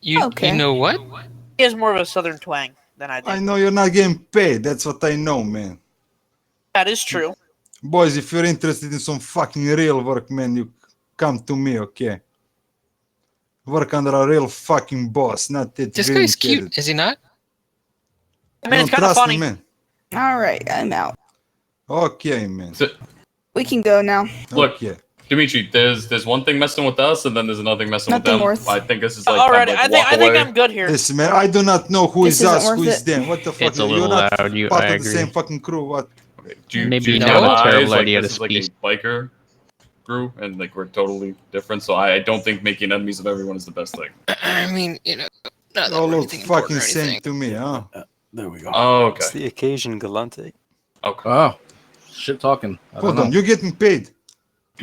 You know what? He has more of a southern twang than I do. I know you're not getting paid. That's what I know, man. That is true. Boys, if you're interested in some fucking real work, man, you come to me, okay? Work under a real fucking boss, not that. This guy's cute, is he not? I mean, it's kind of funny. Man. All right, I'm out. Okay, man. So, We can go now. look, Okay. Dimitri, there's one thing messing with us, and then there's another thing messing with Nothing them. worth. I think this is like Alright, kind of I like think walk I think away. I'm good here. Listen, man, I do not know who This is us, isn't who worth is it. them. What the fuck? It's a You're little not loud, part I of the agree. same fucking crew. What? Maybe do you not know a terrible like, idea this to is like a speak. biker crew, and like we're totally different. So I don't think making enemies of everyone is the best thing. I mean, not that All we're look anything important fucking or same anything. to me, huh? There we go. Oh, It's okay. the occasion, Galante. Okay. Oh, shit talking. Hold on, you're getting paid.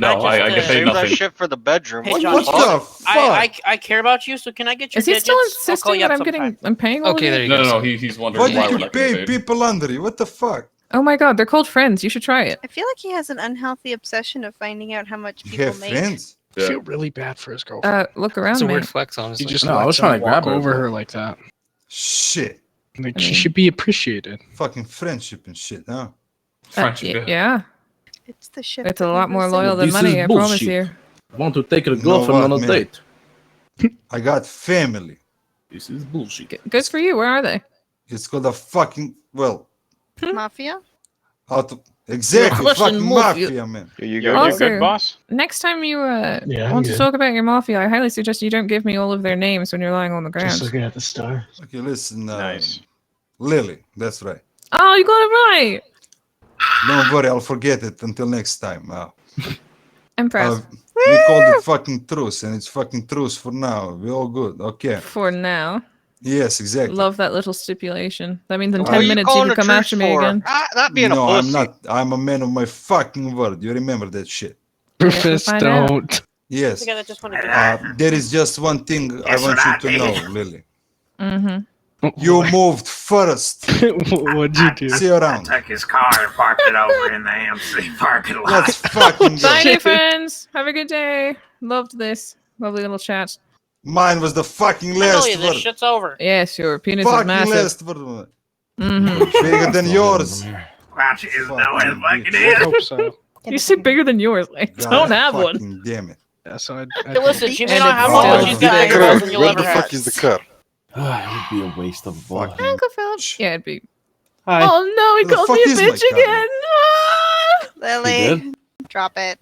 No, I get paid Save that nothing. shit for the bedroom. Hey, What John, the What fuck? the fuck? I care about you, so can I get your Is he digits? still I'll insisting call you that up I'm sometime. I'm paying all Okay, of there you? you go. No, sir. he's wondering Why why did we're you not getting pay paid. people under you? What the fuck? Oh my god, they're called friends. You should try it. I feel like he has an unhealthy obsession of finding out how much You people have make. friends? I Yeah. feel really bad for his girlfriend. Look around It's a me. weird flex, honestly. He just No, I was lets trying him to grab walk her. over her like that. Shit. Like I she mean- should be appreciated. Fucking friendship and shit, huh? Friendship. Yeah, It's the shit. it's a that lot we more were loyal saying. than money. I promise bullshit. you. Want to take a You know girlfriend what, on a man? date? I got family. This is bullshit. Good for you. Where are they? It's called a fucking, well, Mafia? how to, exactly, Russian fucking mafia. mafia, man. You go- you good, good, boss? Next time you Yeah, want to talk about your mafia, I highly suggest you don't give me all of their names when you're lying on the ground. looking at the stars. Okay, listen, Nice. Lily, that's right. Oh, you got it right. Don't worry, I'll forget it until next time. Impressed. We called it fucking truce, and it's fucking truce for now. We're all good, okay? For now. Yes, exactly. Love that little stipulation. That means in What 10 are you minutes you calling can a come after truce me for? again. Not being no, a I'm pussy. not. I'm a man of my fucking word. You remember that shit? Rufus, find out. don't. Yes. The guy that just wanted to There is just one thing I want you to know, Lily. Mm-hmm. You moved first. What'd you do? See you around. Took his car and parked it over in the AMC parking lot. Let's fucking Bye, go. new friends. Have a good day. Loved this. Lovely little chat. Mine was the fucking tell last you, this word. shit's over. Yes, your penis is Fucking massive. last word. Mm-hmm. Bigger than yours. Watch it is Fucking no fucking I is. hope so. You said bigger than yours. I don't have one. Fucking damn it. Yeah, so I Hey, listen, she may And not it's have one, but still she's got big. bigger balls than you'll Where ever the have. fuck is the cup? It would be a waste of a ball. Uncle Philip. Yeah, it'd be. Hi. Oh no, he Who the called fuck me a is my bitch car? again. Ah! Lily, did? drop it.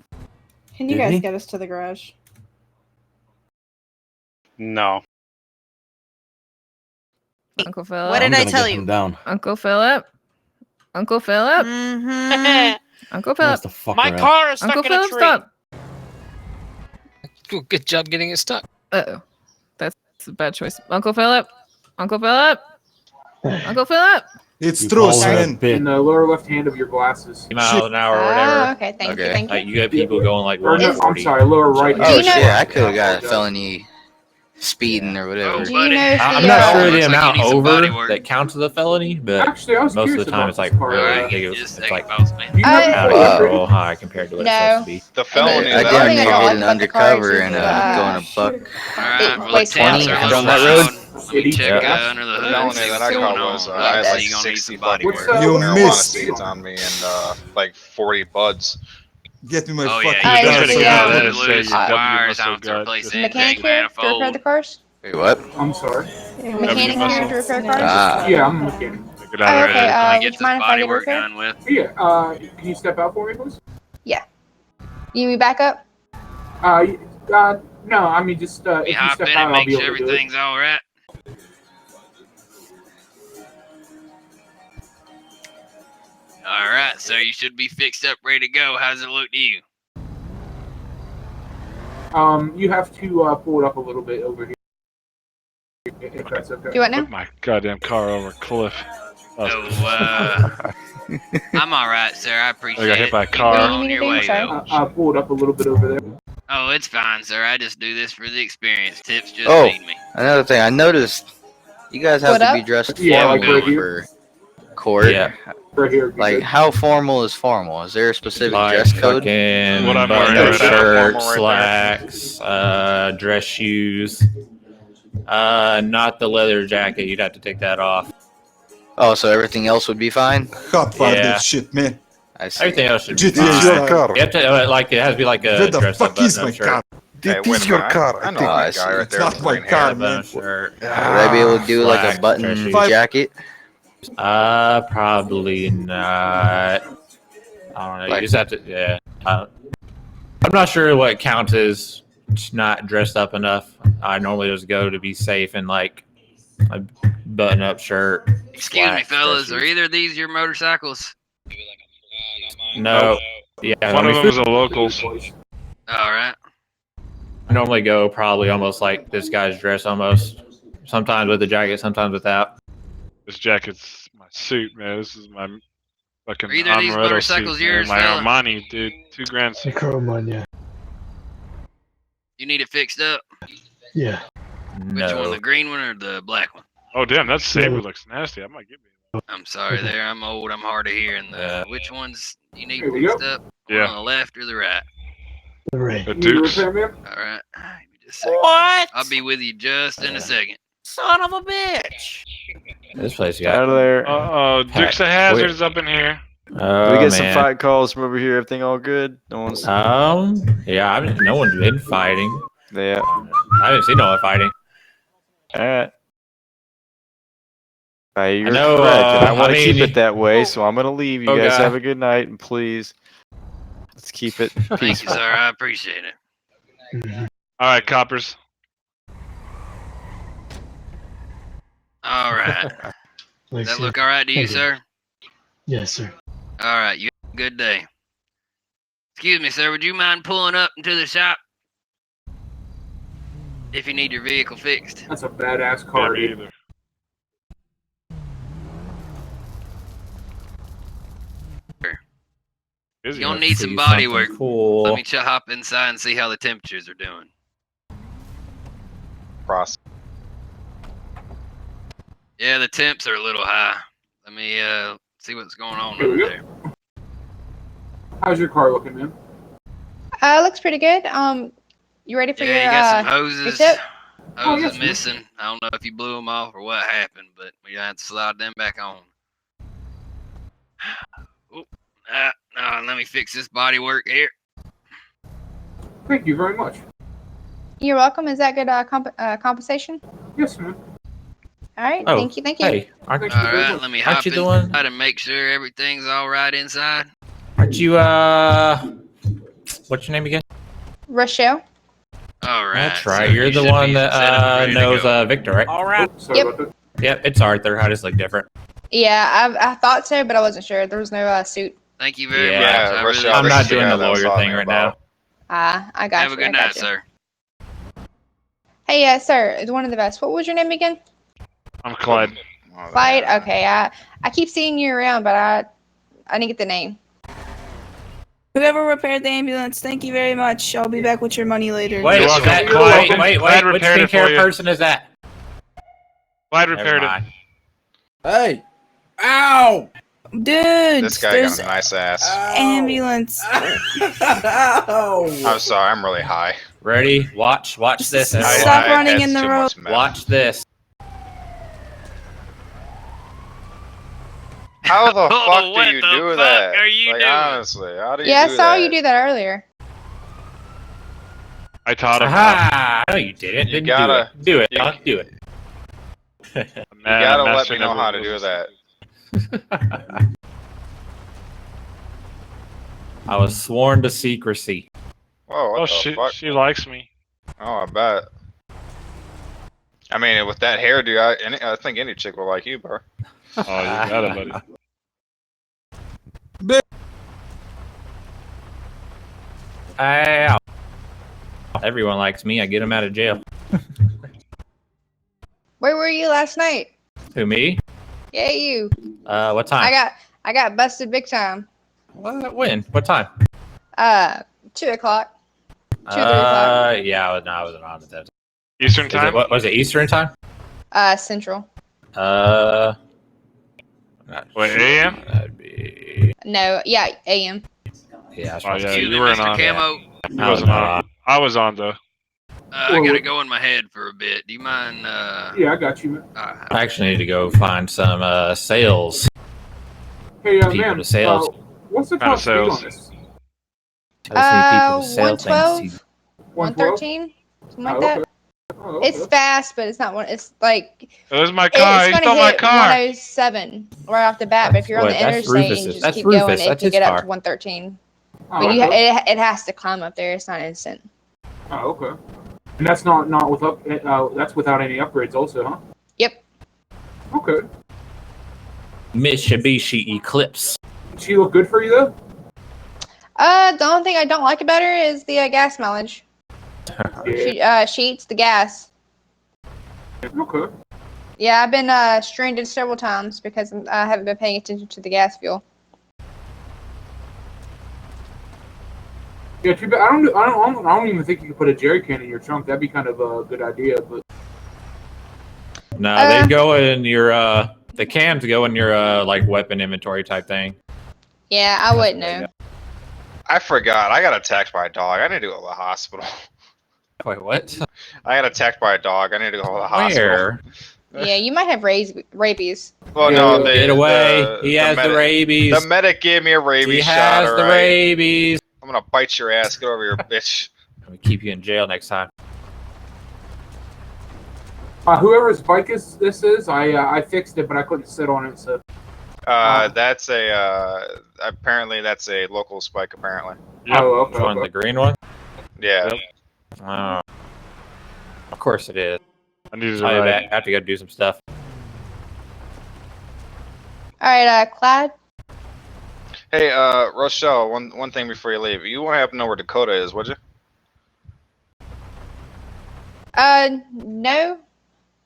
Can you Did guys he? get us to the garage? No. Uncle Philip. What did I tell you? Down. Uncle Philip. Uncle Philip. Mm-hmm. Uncle Philip. the fuck My car is stuck Uncle in a Philip, tree. stop. Cool, good job getting it stuck. Uh-oh. That's a bad choice. Uncle Philip. Uncle Philip. Uncle Philip. It's You true, call her a man. bitch. In the lower left hand of your glasses. Miles an hour or Oh, whatever. okay. Thank you. Okay. Thank you. You got people going like Or no, I'm 140. sorry, lower right Do hand. you know- shit, I could have got a felony speeding or whatever. Do you know if I'm the, not sure uh, the looks like amount you need some body over work. that counts as a felony, but Actually, I was most of curious the time about it's like this part. really Alright, ridiculous. just It's take like it, boss man. Do you know if out the of upgrade- control high compared to what it's supposed to be. The felony I that didn't One thing make I don't it like an about the car is undercover just, and going a buck. Alright, well, wastes let's a lot take of our gas. on that road. Let me check Yeah. under the The hood and felony see that what's I going caught on. was, Like, I had so like you're gonna need 60 some body What's work. that? You marijuana missed. seeds on me and like 40 buds. Get me my Oh fucking yeah, you Alright, should so, have yeah. got loose wires out to replace the mechanic intake here to repair manifold. the cars? Wait, what? I'm sorry. Mechanic here to repair cars? Ah. Yeah, I'm a mechanic. Get Oh, out okay, Let me would get you this mind if I body get a work repair? done with. Yeah, can you step out for me, please? You need me back up? No, I mean just if We you hop step in out, and I'll make be sure able to do it. everything's all right. All right, so you should be fixed up, ready to go. How does it look to you? You have to pull it up a little bit over here, if that's okay. Do what now? my goddamn car over a cliff. I'm all right, sir. I appreciate I got it. hit by a Keep car. going What do you on need your to do, way, sorry? though. I'll pull it up a little bit over there. Oh, it's fine, sir. I just do this for the experience. Tips just Oh. feed me. Another thing, I noticed you guys have What to up? be dressed Yeah, formal like right here. for court. Yeah. Right here. you Like, said. how formal is formal? Is there a specific Like dress code? fucking What I'm button-up wearing right now, shirt, formal right slacks, dress shoes. Not the leather jacket. You'd have to take that off. Oh, so everything else would be fine? Hot fire Yeah. that shit, man. I see. Everything else should be GTA fine. style. car. You have to like it has to be like a Where the dress up fuck is button-up my shirt. car? It is your car. I know think- that I guy right It's there. not with my green hair. car, Button man. shirt. Would I be able to do like a Black button dress shoes. jacket? Probably not. I don't know. You Like- just have to. Yeah. I'm not sure what counts as not dressed up enough. I normally just go to be safe in like a button-up shirt. Excuse me, black fellas. dress Are either of these your motorcycles? shoes. No. Yeah. One let of me them is a local. All right. I normally go probably almost like this guy's dress almost. Sometimes with the jacket, sometimes without. This jacket's my suit, man. This is my fucking Are either of these amaretto motorcycles suit, man. yours, My fella? Armani, dude. $2,000 suit. You need it fixed up? Yeah. Which one, the green one or the black one? Oh, damn, that saber looks nasty. I might get me. I'm sorry there. I'm old. I'm hard of hearing. Which ones you need Here we fixed go. up? One Yeah. on the left or the right? The You need a Dukes. repair, man? All right. Give me just a second. What? I'll be with you just in a second. Son of a bitch. This place you Out got. of there. Uh-oh, Dukes of Hazzard's up in here. Oh, we get some man. fight calls from over here. Everything all good? No one's. Yeah. No one's been fighting. Yeah. I haven't seen no one fighting. All right. You're know, correct, and I want I to keep mean- it that way, so I'm gonna leave. You guys Okay. have a good night, and please, let's keep it Thank you, peaceful. sir. I appreciate it. All right, coppers. All right. Does that look all right to you, sir? Yes, sir. All right. You have a good day. Excuse me, sir. Would you mind pulling up into the shop if you need your vehicle fixed? That's a badass Yeah, car, me dude. either. Busy, You'll huh? need some See body something work. Cool. Let me hop inside and see how the temperatures are doing. Process. Yeah, the temps are a little high. Let me see what's going on Here we over go. there. How's your car looking, man? Looks pretty good. You ready for Yeah, your you got some your hoses. tip? Oh, Hoses yes, missing. I don't know if you blew them off or what happened, but we had to slide them back on. Oop. Let me fix this body work here. Thank you very much. You're welcome. Is that good compensation? Yes, man. All right. Oh, Thank you. Thank you. Hey, aren't, Thank you very Alright, much. let me Aren't hop you the one- inside and make sure everything's alright inside. aren't you what's your name again? Rochelle. Alright. That's so right. You're you the should one be that set up and ready to knows go. Victor, right? Alright. Sorry Yep. about that. Yep, it's Arthur. I just look different. Yeah, I thought so, but I wasn't sure. There was no suit. Thank you very Yeah, much. I really Rochelle, I'm this not is the doing guy the that I was lawyer thing talking right now. about. I got Have you. a good I got night, you. sir. Hey, sir, it's one of the best. What was your name again? I'm Clyde. Oh, Clyde. yeah. Okay. I keep seeing you around, but I didn't get the name. Whoever repaired the ambulance, thank you very much. I'll be back with your money later. Wait, You're is welcome. that, You're wait, welcome. wait, Glad wait. Which repaired it skincare for you. person is that? Clyde Never repaired it. mind. Hey! Ow! Dude, This guy there's got a nice ass. ambulance. Ow! I'm sorry, I'm really high. Ready? Watch this. Stop everyone. running had in the too road. much meth. Watch this. How the Oh, fuck what do you the do fuck that? are you like doing? honestly, how do you Yeah, I do saw that? you do that earlier. I taught him. Aha! No, you didn't. You Didn't gotta- do it. you- Huh? Do it. You gotta let me know how to do that. I was sworn to secrecy. Whoa, what Oh, the fuck? she likes me. Oh, I bet. I mean, with that hairdo, I think any chick will like you, bro. Oh, you got it, buddy. Ow. Everyone likes me. I get them out of jail. Where were you last night? Who, me? Yeah, you. What time? I got busted big time. What? When? What time? 2 o'clock. 2 or 3 o'clock. Yeah, I wasn't on at that. Eastern Is time? it, what was it? Eastern time? Central. Not What, sure. AM? That'd be. No, yeah, AM. Yeah. Oh, yeah, Excuse you me, weren't Mr. on. Camo. He wasn't on. I was on, though. I gotta go in my head for a bit. Do you mind? Yeah, I got you, man. I actually need to go find some sales Hey, people ma'am. to sell. What's the Kind top of speed on sales. this? I just need people to sell things. 112, 112? 113, something like Oh, that. okay. Oh, okay. It's fast, but it's not one. It's like There's my car. it's He gonna stole my hit car. 107 right off the bat. But if you're on the That's interstate and Rufus's. you just That's keep going, Rufus. it That's can his get up car. to 113. Oh, But okay. it has to climb up there. It's not instant. Oh, okay. And that's not with that's without any upgrades, also, huh? Yep. Okay. Mitsubishi Eclipse. Does she look good for you though? The only thing I don't like about her is the gas mileage. She eats the gas. Okay. Yeah, I've been stranded several times because I haven't been paying attention to the gas fuel. Yeah, too bad. I don't even think you could put a jerry can in your trunk. That'd be kind of a good idea, but. No, they go in your the cans go in your like weapon inventory type thing. Yeah, I wouldn't know. I forgot. I got attacked by a dog. I need to go to the hospital. Wait, what? I got attacked by a dog. I need to go to the hospital. Where? Yeah, you might have rabies. Well, no, Get away. He has the rabies. The medic gave me a rabies He shot. has the alright? rabies. I'm gonna bite your ass. Get over here, bitch. I'm gonna keep you in jail next time. Whoever's bike this is, I fixed it, but I couldn't sit on it, so. That's a apparently that's a local spike. Apparently. Yep. Oh, okay. Which one? The green one? Yeah. Oh. Of course it is. I need to I ride. have to go do some stuff. All right, Clyde. Hey, Rochelle. One thing before you leave, you won't happen to know where Dakota is, would you? No,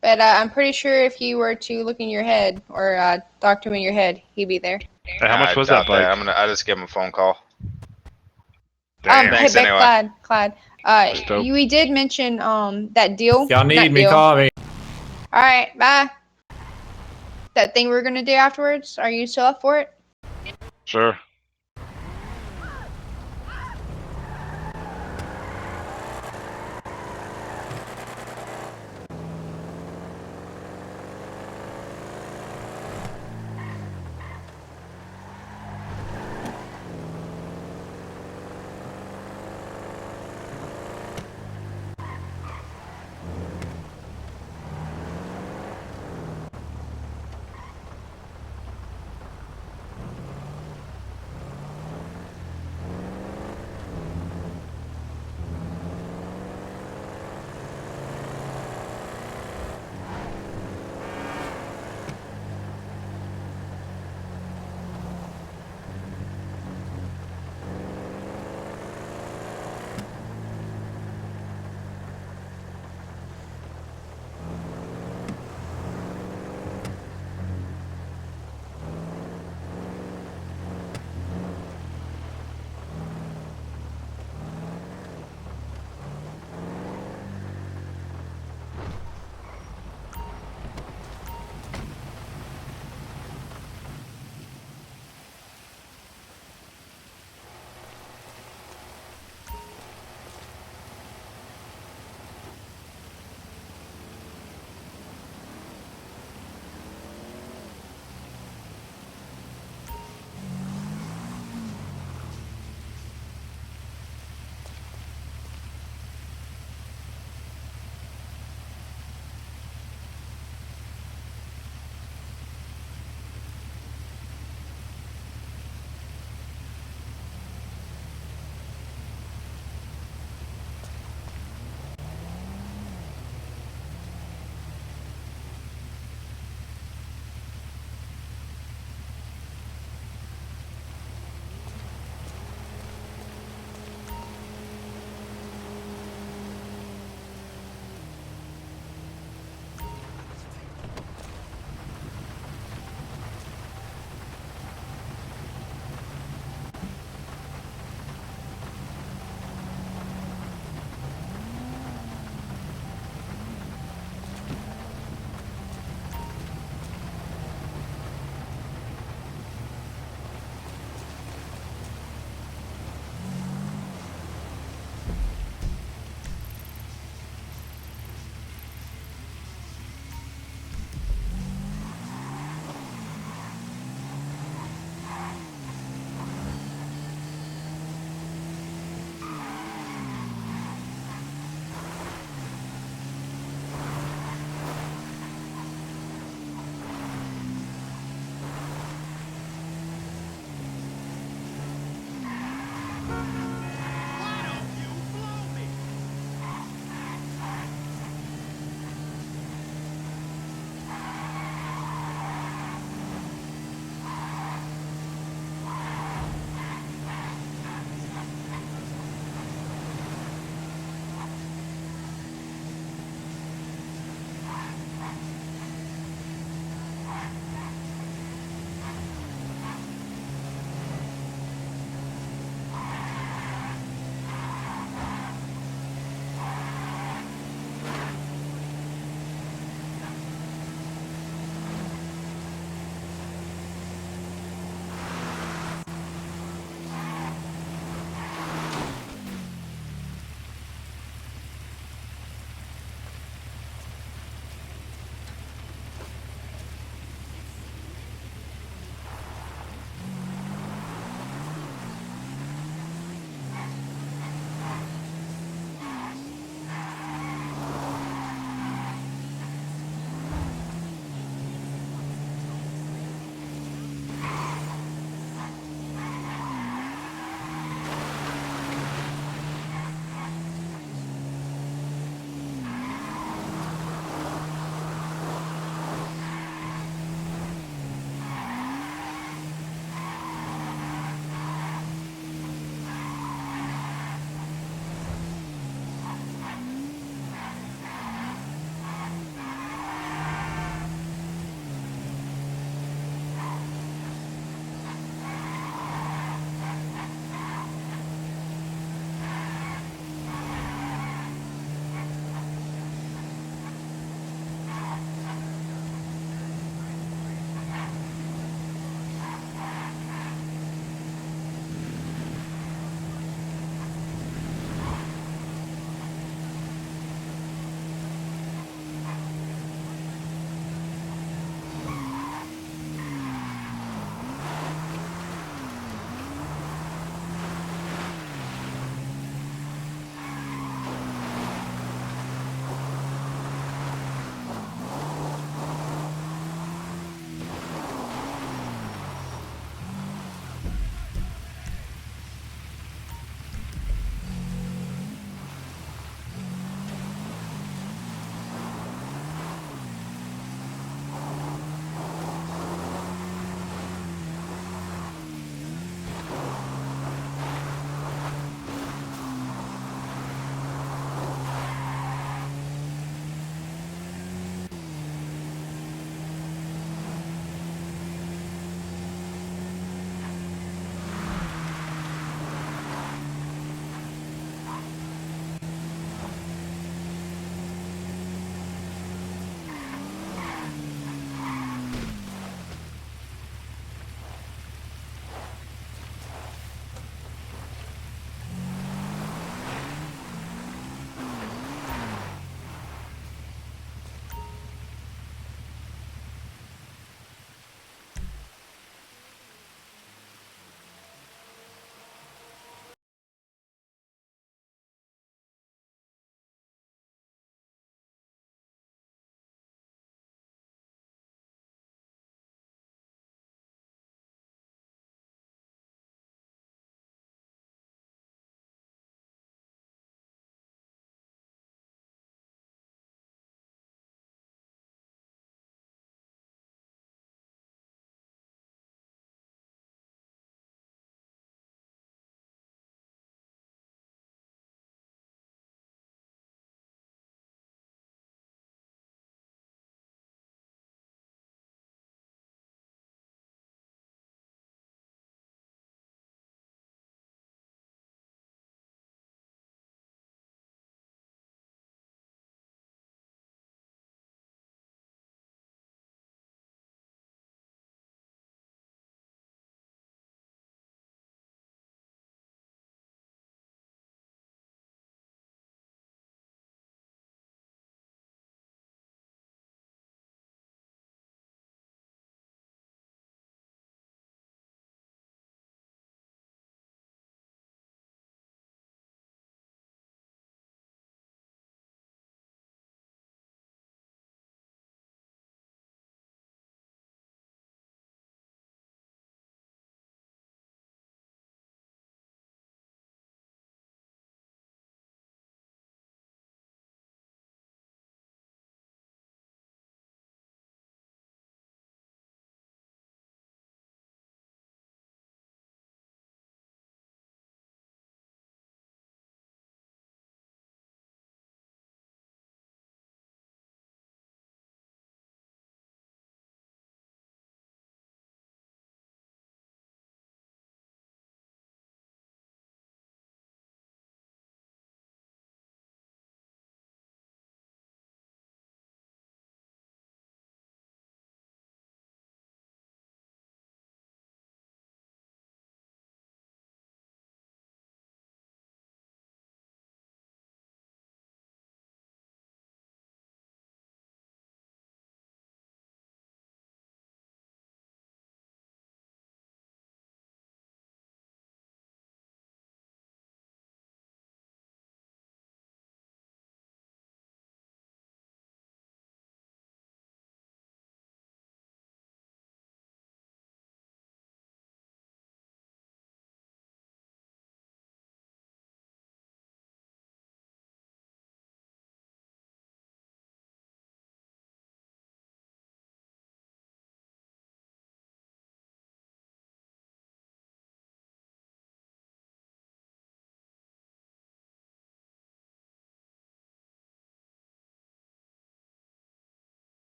but I'm pretty sure if you were to look in your head or talk to him in your head, he'd be there. Hey, how much I was that doubt bike? I just give him a phone call. Damn. Hey, Thanks anyway. Clyde. dope. We did mention that deal. If y'all need Not me, deal. call me. All right, bye. That thing we're gonna do afterwards. Are you still up for it? Sure.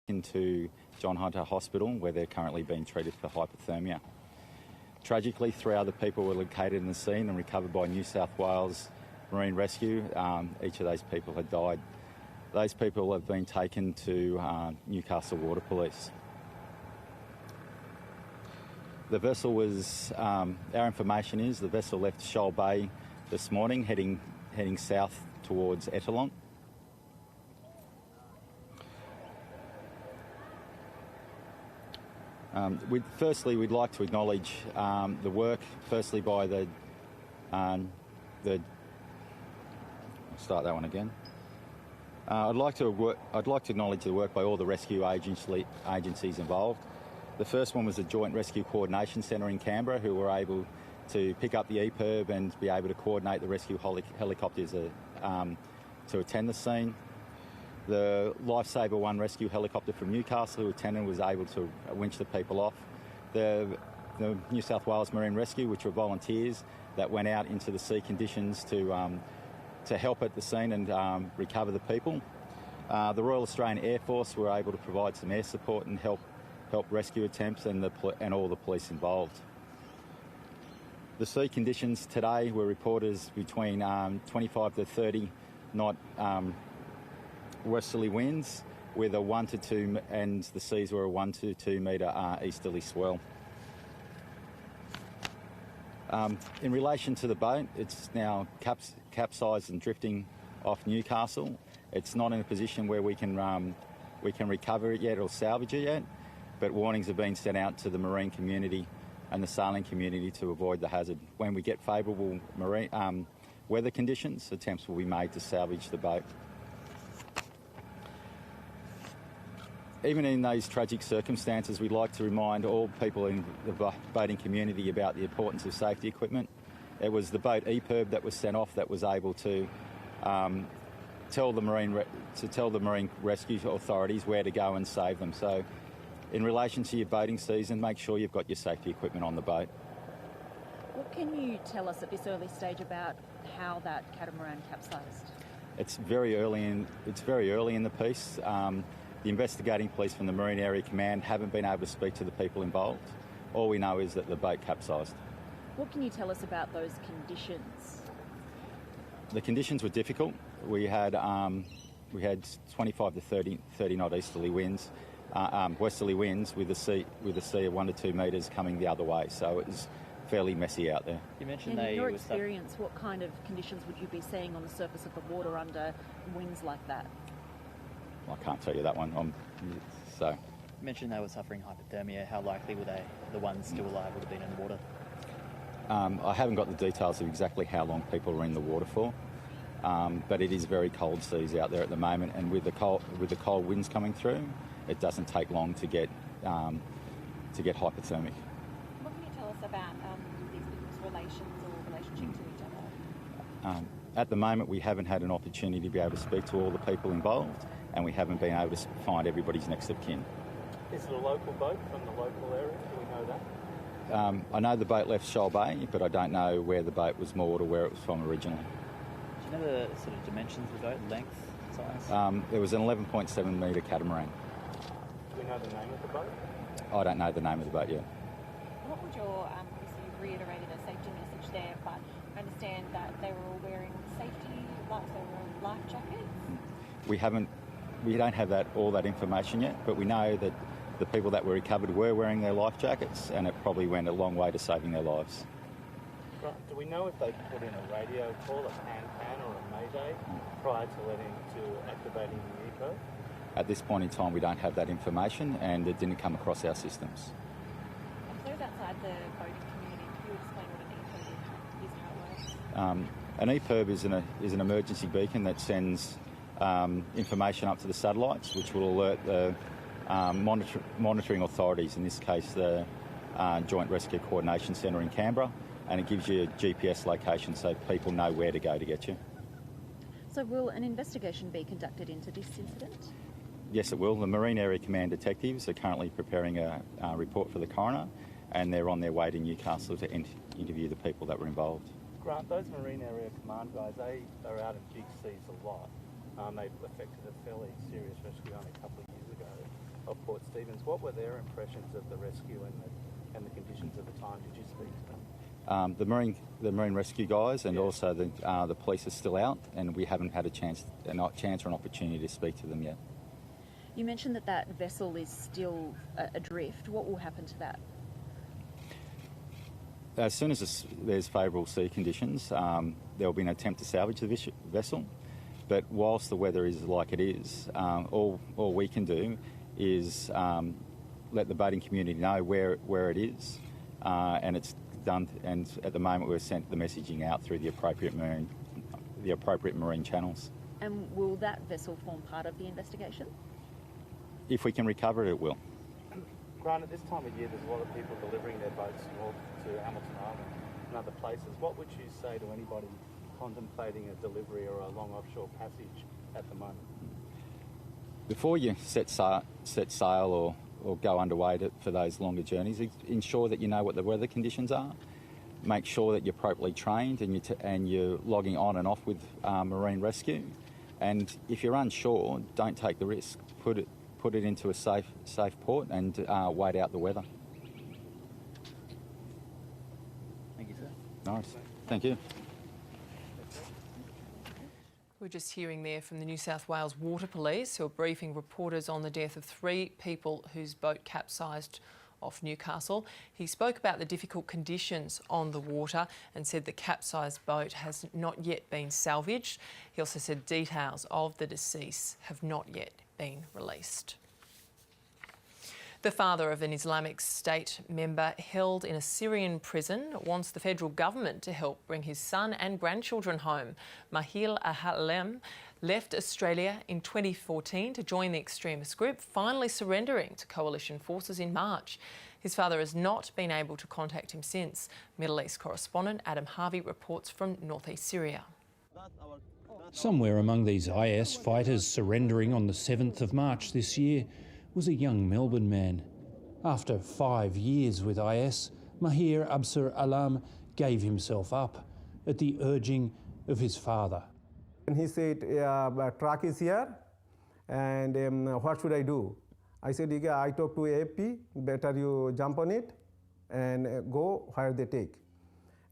into John Hunter Hospital, where they're currently being treated for hypothermia. Tragically, 3 other people were located in the scene and recovered by New South Wales Marine Rescue. Each of those people had died. Those people have been taken to Newcastle Water Police. The vessel was, our information is, the vessel left Shoal Bay this morning, heading south towards Ettalong. We'd like to acknowledge the work, firstly by I'll start that one again. I'd like to acknowledge the work by all the rescue agencies involved. The first one was the Joint Rescue Coordination Centre in Canberra, who were able to pick up the EPIRB and be able to coordinate the rescue helicopters to attend the scene. The Lifesaver 1 rescue helicopter from Newcastle, who attended, was able to winch the people off. The New South Wales Marine Rescue, which were volunteers that went out into the sea conditions to help at the scene and recover the people. The Royal Australian Air Force were able to provide some air support and help rescue attempts and all the police involved. The sea conditions today were reported as between 25 to 30 knot westerly winds with a 1 to 2, and the seas were a 1 to 2 metre easterly swell. In relation to the boat, it's now capsized and drifting off Newcastle. It's not in a position where we can recover it yet or salvage it yet, but warnings have been sent out to the marine community and the sailing community to avoid the hazard. When we get favourable weather conditions, attempts will be made to salvage the boat. Even in those tragic circumstances, we'd like to remind all people in the boating community about the importance of safety equipment. It was the boat EPIRB that was sent off that was able to tell the marine rescue authorities where to go and save them. So, in relation to your boating season, make sure you've got your safety equipment on the boat. What can you tell us at this early stage about how that catamaran capsized? It's very early in the piece. The investigating police from the Marine Area Command haven't been able to speak to the people involved. All we know is that the boat capsized. What can you tell us about those conditions? The conditions were difficult. We had 25 to 30 knot easterly winds, westerly winds with the sea of 1 to 2 metres coming the other way. So it was fairly messy out there. You mentioned in your experience, what kind of conditions would you be seeing on the surface of the water under winds like that? I can't tell you that one. You mentioned they were suffering hypothermia. How likely were the ones still alive would have been in the water? I haven't got the details of exactly how long people were in the water for, but it is very cold seas out there at the moment, and with the cold winds coming through, it doesn't take long to get hypothermic. What can you tell us about these people's relations or relationship to each other? At the moment, we haven't had an opportunity to be able to speak to all the people involved, and we haven't been able to find everybody's next of kin. Is it a local boat from the local area? Do we know that? I know the boat left Shoal Bay, but I don't know where the boat was moored or where it was from originally. Do you know the sort of dimensions of the boat, length, size? It was an 11.7 metre catamaran. Do we know the name of the boat? I don't know the name of the boat yet. What would your, obviously you've reiterated a safety message there, but I understand that they were all wearing safety, like they were wearing life jackets? We don't have all that information yet, but we know that the people that were recovered were wearing their life jackets, and it probably went a long way to saving their lives. Right. Do we know if they put in a radio call, a pan or a mayday, prior to activating the EPIRB? At this point in time, we don't have that information, and it didn't come across our systems. And for those outside the boating community, can you explain what an EPIRB is, how it works? An EPIRB is an emergency beacon that sends information up to the satellites, which will alert the monitoring authorities, in this case the Joint Rescue Coordination Centre in Canberra, and it gives you a GPS location so people know where to go to get you. So will an investigation be conducted into this incident? Yes, it will. The Marine Area Command detectives are currently preparing a report for the coroner, and they're on their way to Newcastle to interview the people that were involved. Grant, those Marine Area Command guys, they are out in big seas a lot. They effected a fairly serious rescue only a couple of years ago. of Port Stephens. What were their impressions of the rescue and the conditions at the time? Did you speak to them? The marine rescue guys and also the police are still out, and we haven't had a chance or an opportunity to speak to them yet. You mentioned that vessel is still adrift. What will happen to that? As soon as there's favourable sea conditions, there will be an attempt to salvage the vessel. But whilst the weather is like it is, all we can do is let the boating community know where it is, and it's done. And at the moment, we've sent the messaging out through the appropriate marine channels. And will that vessel form part of the investigation? If we can recover it, it will. Grant, at this time of year, there's a lot of people delivering their boats north to Hamilton Island and other places. What would you say to anybody contemplating a delivery or a long offshore passage at the moment? Before you set sail or go underway for those longer journeys, ensure that you know what the weather conditions are. Make sure that you're appropriately trained and you're logging on and off with marine rescue. And if you're unsure, don't take the risk. Put it into a safe port and wait out the weather. Thank you, sir. Nice. Thank you. We're just hearing there from the New South Wales Water Police, who are briefing reporters on the death of 3 people whose boat capsized off Newcastle. He spoke about the difficult conditions on the water and said the capsized boat has not yet been salvaged. He also said details of the deceased have not yet been released. The father of an Islamic State member held in a Syrian prison wants the federal government to help bring his son and grandchildren home. Mahir Ahalem left Australia in 2014 to join the extremist group, finally surrendering to coalition forces in March. His father has not been able to contact him since. Middle East correspondent Adam Harvey reports from northeast Syria. Somewhere among these IS fighters surrendering on the 7th of March this year was a young Melbourne man. After 5 years with IS, Mahir Absar Alam gave himself up at the urging of his father. And he said, a truck is here, and what should I do? I said, I talked to AFP, better you jump on it and go where they take.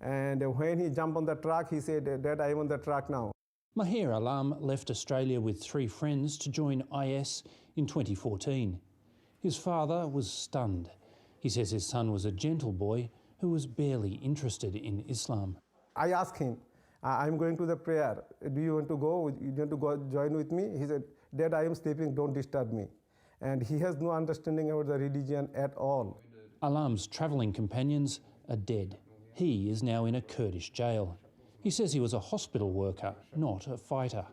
And when he jumped on the truck, he said, Dad, I am on the truck now. Mahir Alam left Australia with 3 friends to join IS in 2014. His father was stunned. He says his son was a gentle boy who was barely interested in Islam. I asked him, I'm going to the prayer. Do you want to go? You want to go join with me? He said, Dad, I am sleeping, don't disturb me. And he has no understanding about the religion at all. Alam's travelling companions are dead. He is now in a Kurdish jail. He says he was a hospital worker, not a fighter.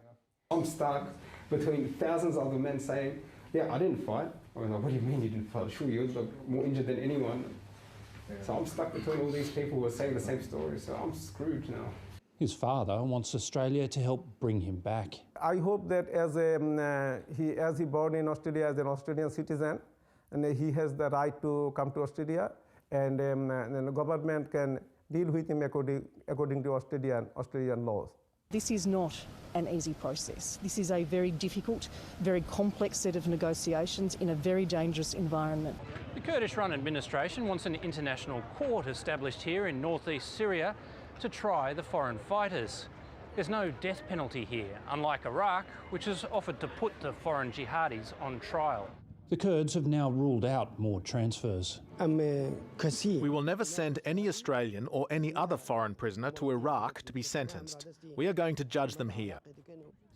I'm stuck between thousands of other men saying, yeah, I didn't fight. I was like, what do you mean you didn't fight? Sure, you were more injured than anyone. So I'm stuck between all these people who are saying the same story, so I'm screwed now. His father wants Australia to help bring him back. I hope that as he born in Australia as an Australian citizen, and he has the right to come to Australia, and the government can deal with him according to Australian laws. This is not an easy process. This is a very difficult, very complex set of negotiations in a very dangerous environment. The Kurdish-run administration wants an international court established here in northeast Syria to try the foreign fighters. There's no death penalty here, unlike Iraq, which has offered to put the foreign jihadis on trial. The Kurds have now ruled out more transfers. We will never send any Australian or any other foreign prisoner to Iraq to be sentenced. We are going to judge them here.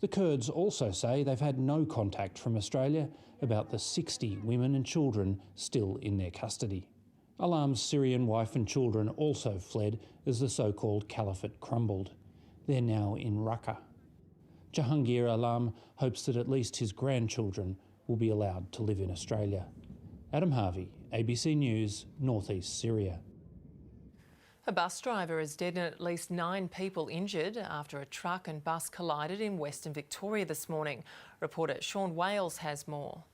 The Kurds also say they've had no contact from Australia about the 60 women and children still in their custody. Alam's Syrian wife and children also fled as the so-called caliphate crumbled. They're now in Raqqa. Jahangir Alam hopes that at least his grandchildren will be allowed to live in Australia. Adam Harvey, ABC News, northeast Syria. A bus driver is dead and at least 9 people injured after a truck and bus collided in Western Victoria this morning. Reporter Sean Wales has more.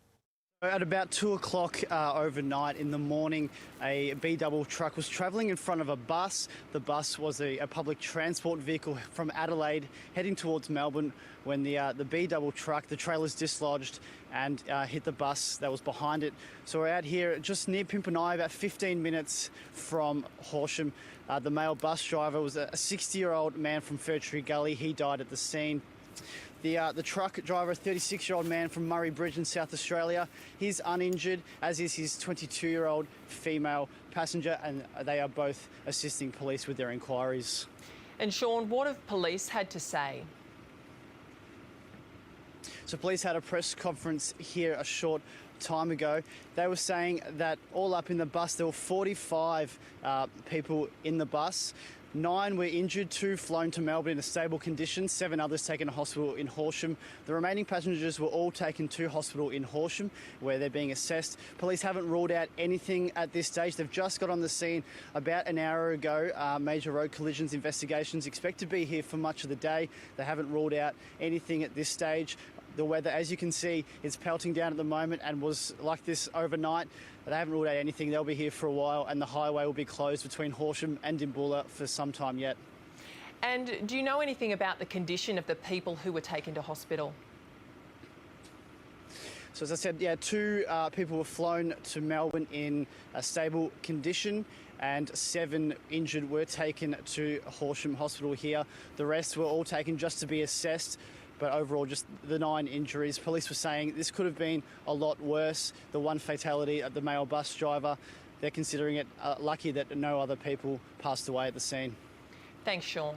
At about 2 o'clock overnight in the morning, a B-double truck was travelling in front of a bus. The bus was a public transport vehicle from Adelaide heading towards Melbourne when the B-double truck, the trailer's dislodged and hit the bus that was behind it. So we're out here just near Pimpernai, about 15 minutes from Horsham. The male bus driver was a 60-year-old man from Fir Tree Gully. He died at the scene. The truck driver, a 36-year-old man from Murray Bridge in South Australia, he's uninjured, as is his 22-year-old female passenger, and they are both assisting police with their inquiries. And Sean, what have police had to say? So police had a press conference here a short time ago. They were saying that all up in the bus, there were 45 people in the bus. 9 were injured, 2 flown to Melbourne in a stable condition, 7 others taken to hospital in Horsham. The remaining passengers were all taken to hospital in Horsham, where they're being assessed. Police haven't ruled out anything at this stage. They've just got on the scene about an hour ago. Major road collisions investigations expect to be here for much of the day. They haven't ruled out anything at this stage. The weather, as you can see, is pelting down at the moment and was like this overnight. They haven't ruled out anything. They'll be here for a while, and the highway will be closed between Horsham and Dimboola for some time yet. And do you know anything about the condition of the people who were taken to hospital? So as I said, 2 people were flown to Melbourne in a stable condition, and 7 injured were taken to Horsham Hospital here. The rest were all taken just to be assessed. But overall, just the 9 injuries. Police were saying this could have been a lot worse. The 1 fatality at the male bus driver, they're considering it lucky that no other people passed away at the scene. Thanks, Sean.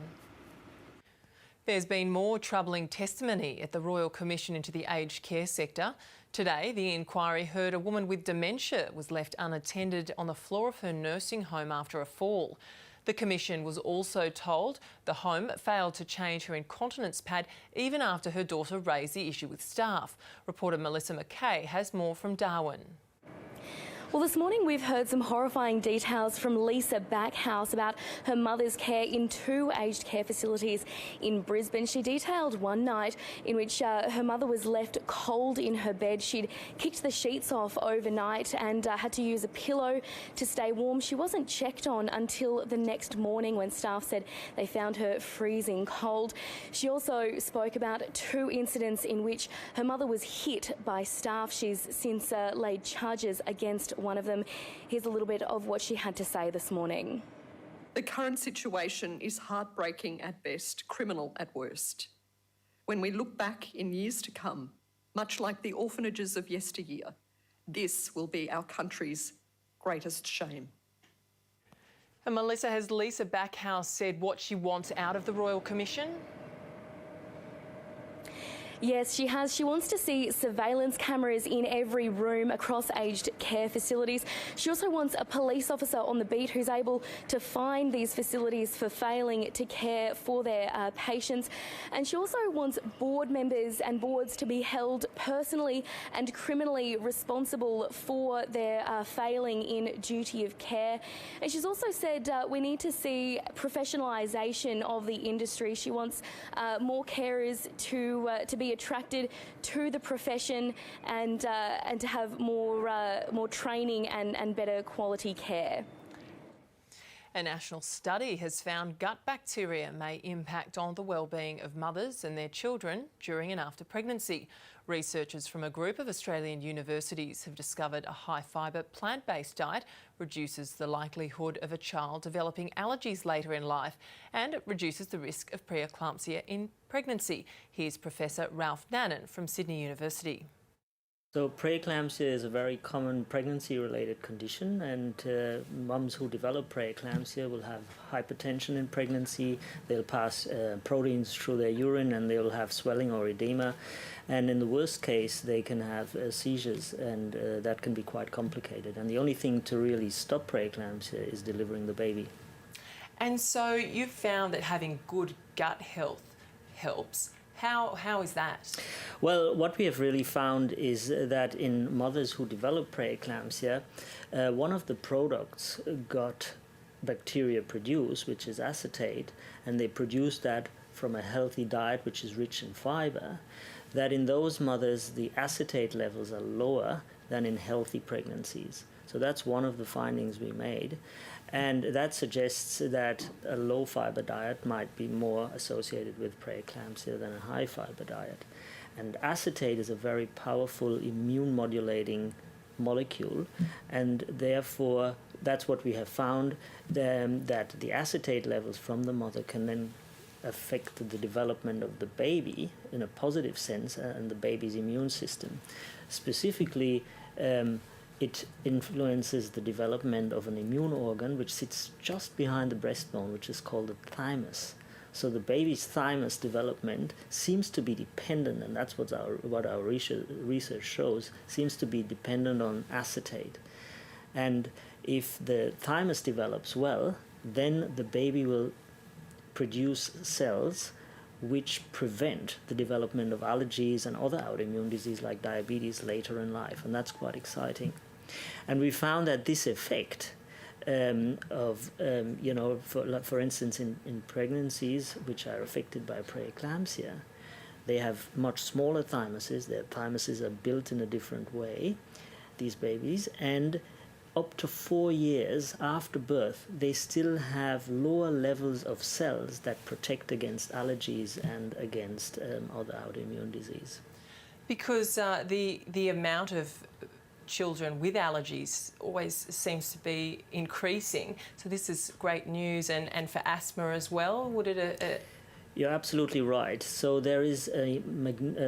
There's been more troubling testimony at the Royal Commission into the aged care sector. Today, the inquiry heard a woman with dementia was left unattended on the floor of her nursing home after a fall. The Commission was also told the home failed to change her incontinence pad even after her daughter raised the issue with staff. Reporter Melissa McKay has more from Darwin. Well, this morning we've heard some horrifying details from Lisa Backhouse about her mother's care in 2 aged care facilities in Brisbane. She detailed one night in which her mother was left cold in her bed. She'd kicked the sheets off overnight and had to use a pillow to stay warm. She wasn't checked on until the next morning when staff said they found her freezing cold. She also spoke about 2 incidents in which her mother was hit by staff. She's since laid charges against one of them. Here's a little bit of what she had to say this morning. The current situation is heartbreaking at best, criminal at worst. When we look back in years to come, much like the orphanages of yesteryear, this will be our country's greatest shame. And Melissa, has Lisa Backhouse said what she wants out of the Royal Commission? Yes, she has. She wants to see surveillance cameras in every room across aged care facilities. She also wants a police officer on the beat who's able to fine these facilities for failing to care for their patients. And she also wants board members and boards to be held personally and criminally responsible for their failing in duty of care. And she's also said we need to see professionalisation of the industry. She wants more carers to be attracted to the profession and to have more training and better quality care. A national study has found gut bacteria may impact on the well-being of mothers and their children during and after pregnancy. Researchers from a group of Australian universities have discovered a high-fibre plant-based diet reduces the likelihood of a child developing allergies later in life and it reduces the risk of preeclampsia in pregnancy. Here's Professor Ralph Nannon from Sydney University. So preeclampsia is a very common pregnancy-related condition, and mums who develop preeclampsia will have hypertension in pregnancy, they'll pass proteins through their urine and they'll have swelling or edema, and in the worst case they can have seizures, and that can be quite complicated. And the only thing to really stop preeclampsia is delivering the baby. And so you've found that having good gut health helps. How is that? Well, what we have really found is that in mothers who develop preeclampsia, one of the products gut bacteria produce, which is acetate, and they produce that from a healthy diet which is rich in fiber, that in those mothers the acetate levels are lower than in healthy pregnancies. So that's one of the findings we made. And that suggests that a low-fiber diet might be more associated with preeclampsia than a high-fiber diet. And acetate is a very powerful immune-modulating molecule, and therefore that's what we have found, that the acetate levels from the mother can then affect the development of the baby in a positive sense and the baby's immune system. Specifically, it influences the development of an immune organ which sits just behind the breastbone, which is called the thymus. So the baby's thymus development seems to be dependent, and that's what our research shows, seems to be dependent on acetate. And if the thymus develops well, then the baby will produce cells which prevent the development of allergies and other autoimmune disease like diabetes later in life, and that's quite exciting. And we found that this effect for instance, in pregnancies which are affected by preeclampsia, they have much smaller thymuses. Their thymuses are built in a different way, these babies, and up to 4 years after birth, they still have lower levels of cells that protect against allergies and against other autoimmune disease. Because the amount of children with allergies always seems to be increasing. So this is great news, and for asthma as well. Would it? You're absolutely right. So there is a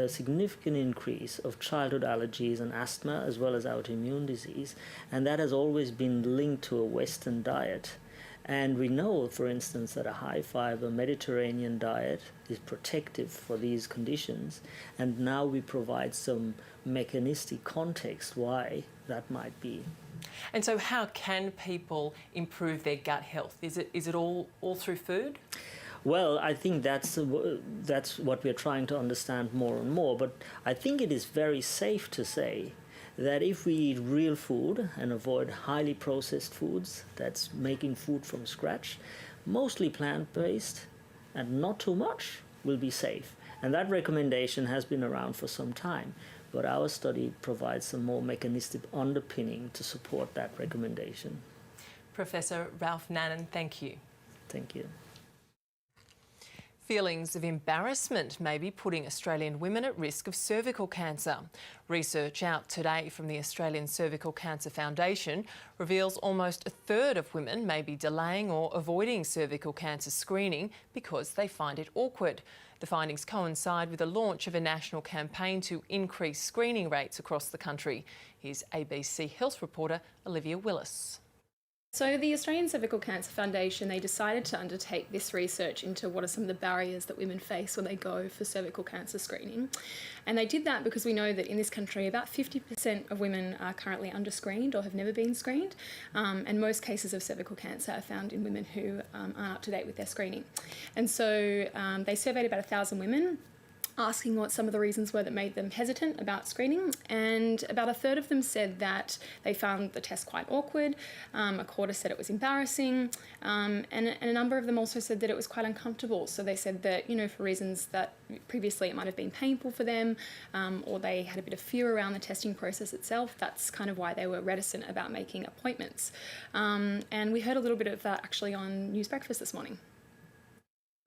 significant increase of childhood allergies and asthma as well as autoimmune disease, and that has always been linked to a Western diet. And we know, for instance, that a high-fiber Mediterranean diet is protective for these conditions, and now we provide some mechanistic context why that might be. And so how can people improve their gut health? Is it all through food? Well, I think that's what we're trying to understand more and more, but I think it is very safe to say that if we eat real food and avoid highly processed foods, that's making food from scratch, mostly plant-based and not too much, will be safe. And that recommendation has been around for some time, but our study provides some more mechanistic underpinning to support that recommendation. Professor Ralph Nannon, thank you. Thank you. Feelings of embarrassment may be putting Australian women at risk of cervical cancer. Research out today from the Australian Cervical Cancer Foundation reveals almost a third of women may be delaying or avoiding cervical cancer screening because they find it awkward. The findings coincide with the launch of a national campaign to increase screening rates across the country. Here's ABC Health reporter Olivia Willis. So the Australian Cervical Cancer Foundation, they decided to undertake this research into what are some of the barriers that women face when they go for cervical cancer screening. And they did that because we know that in this country about 50% of women are currently under-screened or have never been screened, and most cases of cervical cancer are found in women who aren't up to date with their screening. And so they surveyed about 1,000 women, asking what some of the reasons were that made them hesitant about screening, and about a third of them said that they found the test quite awkward, a quarter said it was embarrassing, and a number of them also said that it was quite uncomfortable. So they said that, you know, for reasons that previously it might have been painful for them, or they had a bit of fear around the testing process itself. That's kind of why they were reticent about making appointments. And we heard a little bit of that actually on News Breakfast this morning.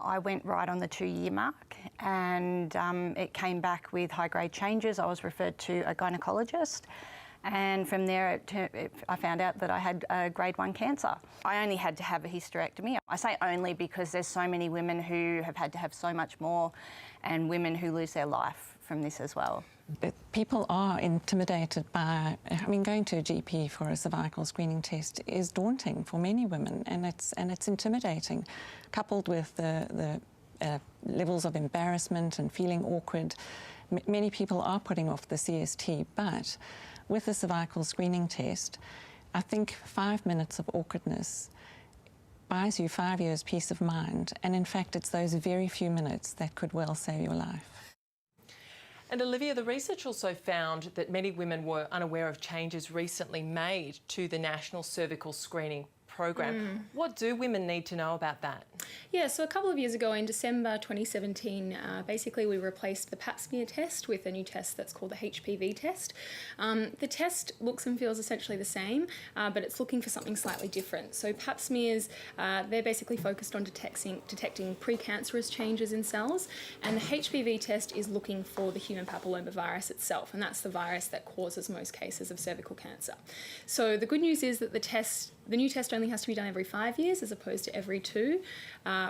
I went right on the 2-year mark, and it came back with high-grade changes. I was referred to a gynaecologist, and from there I found out that I had grade 1 cancer. I only had to have a hysterectomy. I say only because there's so many women who have had to have so much more, and women who lose their life from this as well. But people are intimidated by, going to a GP for a cervical screening test is daunting for many women, and it's intimidating, coupled with the levels of embarrassment and feeling awkward. Many people are putting off the CST, but with the cervical screening test, I think 5 minutes of awkwardness buys you 5 years peace of mind, and in fact it's those very few minutes that could well save your life. And Olivia, the research also found that many women were unaware of changes recently made to the national cervical screening program. What do women need to know about that? Yeah, so a couple of years ago in December 2017, basically we replaced the pap smear test with a new test that's called the HPV test. The test looks and feels essentially the same, but it's looking for something slightly different. So pap smears, they're basically focused on detecting precancerous changes in cells, and the HPV test is looking for the human papillomavirus itself, and that's the virus that causes most cases of cervical cancer. So the good news is that the new test only has to be done every 5 years as opposed to every 2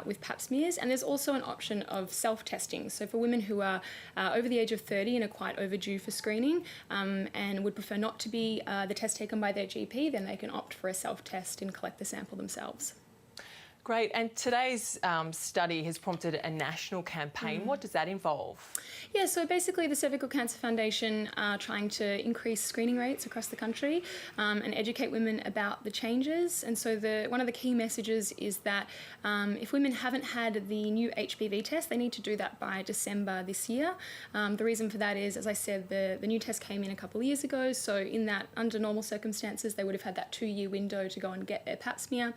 with pap smears, and there's also an option of self-testing. So for women who are over the age of 30 and are quite overdue for screening and would prefer not to be the test taken by their GP, then they can opt for a self-test and collect the sample themselves. Great, and today's study has prompted a national campaign. What does that involve? Yeah, so basically the Cervical Cancer Foundation are trying to increase screening rates across the country and educate women about the changes. And so one of the key messages is that if women haven't had the new HPV test, they need to do that by December this year. The reason for that is, as I said, the new test came in a couple of years ago, so in that, under normal circumstances, they would have had that 2-year window to go and get their pap smear,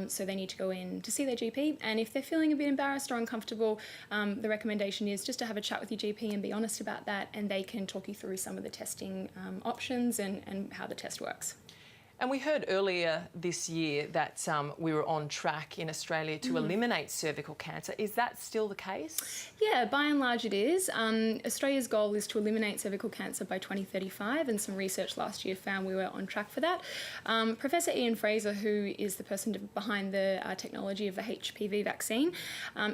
so they need to go in to see their GP, and if they're feeling a bit embarrassed or uncomfortable, the recommendation is just to have a chat with your GP and be honest about that, and they can talk you through some of the testing options and how the test works. And we heard earlier this year that we were on track in Australia to eliminate cervical cancer. Is that still the case? Yeah, by and large it is. Australia's goal is to eliminate cervical cancer by 2035, and some research last year found we were on track for that. Professor Ian Fraser, who is the person behind the technology of the HPV vaccine,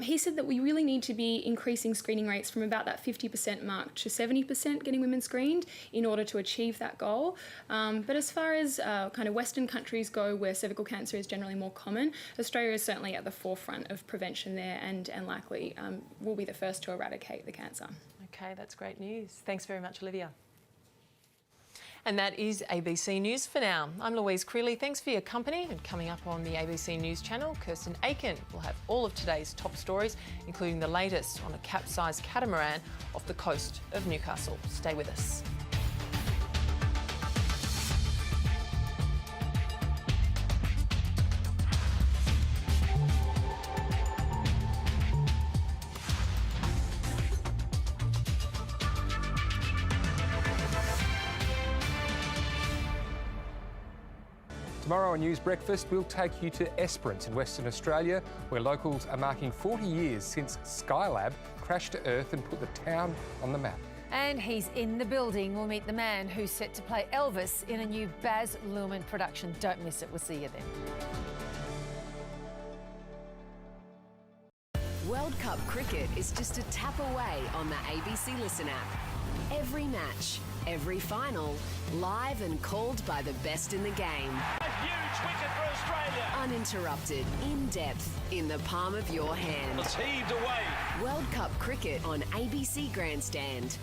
he said that we really need to be increasing screening rates from about that 50% mark to 70% getting women screened in order to achieve that goal. But as far as kind of Western countries go, where cervical cancer is generally more common, Australia is certainly at the forefront of prevention there, and likely will be the first to eradicate the cancer. Okay, that's great news. Thanks very much, Olivia. And that is ABC News for now. I'm Louise Creeley. Thanks for your company. And coming up on the ABC News channel, Kirsten Aiken will have all of today's top stories, including the latest on a capsized catamaran off the coast of Newcastle. Stay with us. Tomorrow on News Breakfast, we'll take you to Esperance in Western Australia, where locals are marking 40 years since Skylab crashed to Earth and put the town on the map. And he's in the building. We'll meet the man who's set to play Elvis in a new Baz Luhrmann production. Don't miss it. We'll see you then. World Cup cricket is just a tap away on the ABC Listen app. Every match, every final, live and called by the best in the game. A huge wicket for Australia. Uninterrupted, in-depth, in the palm of your hand. It's heaved away. World Cup cricket on ABC Grandstand.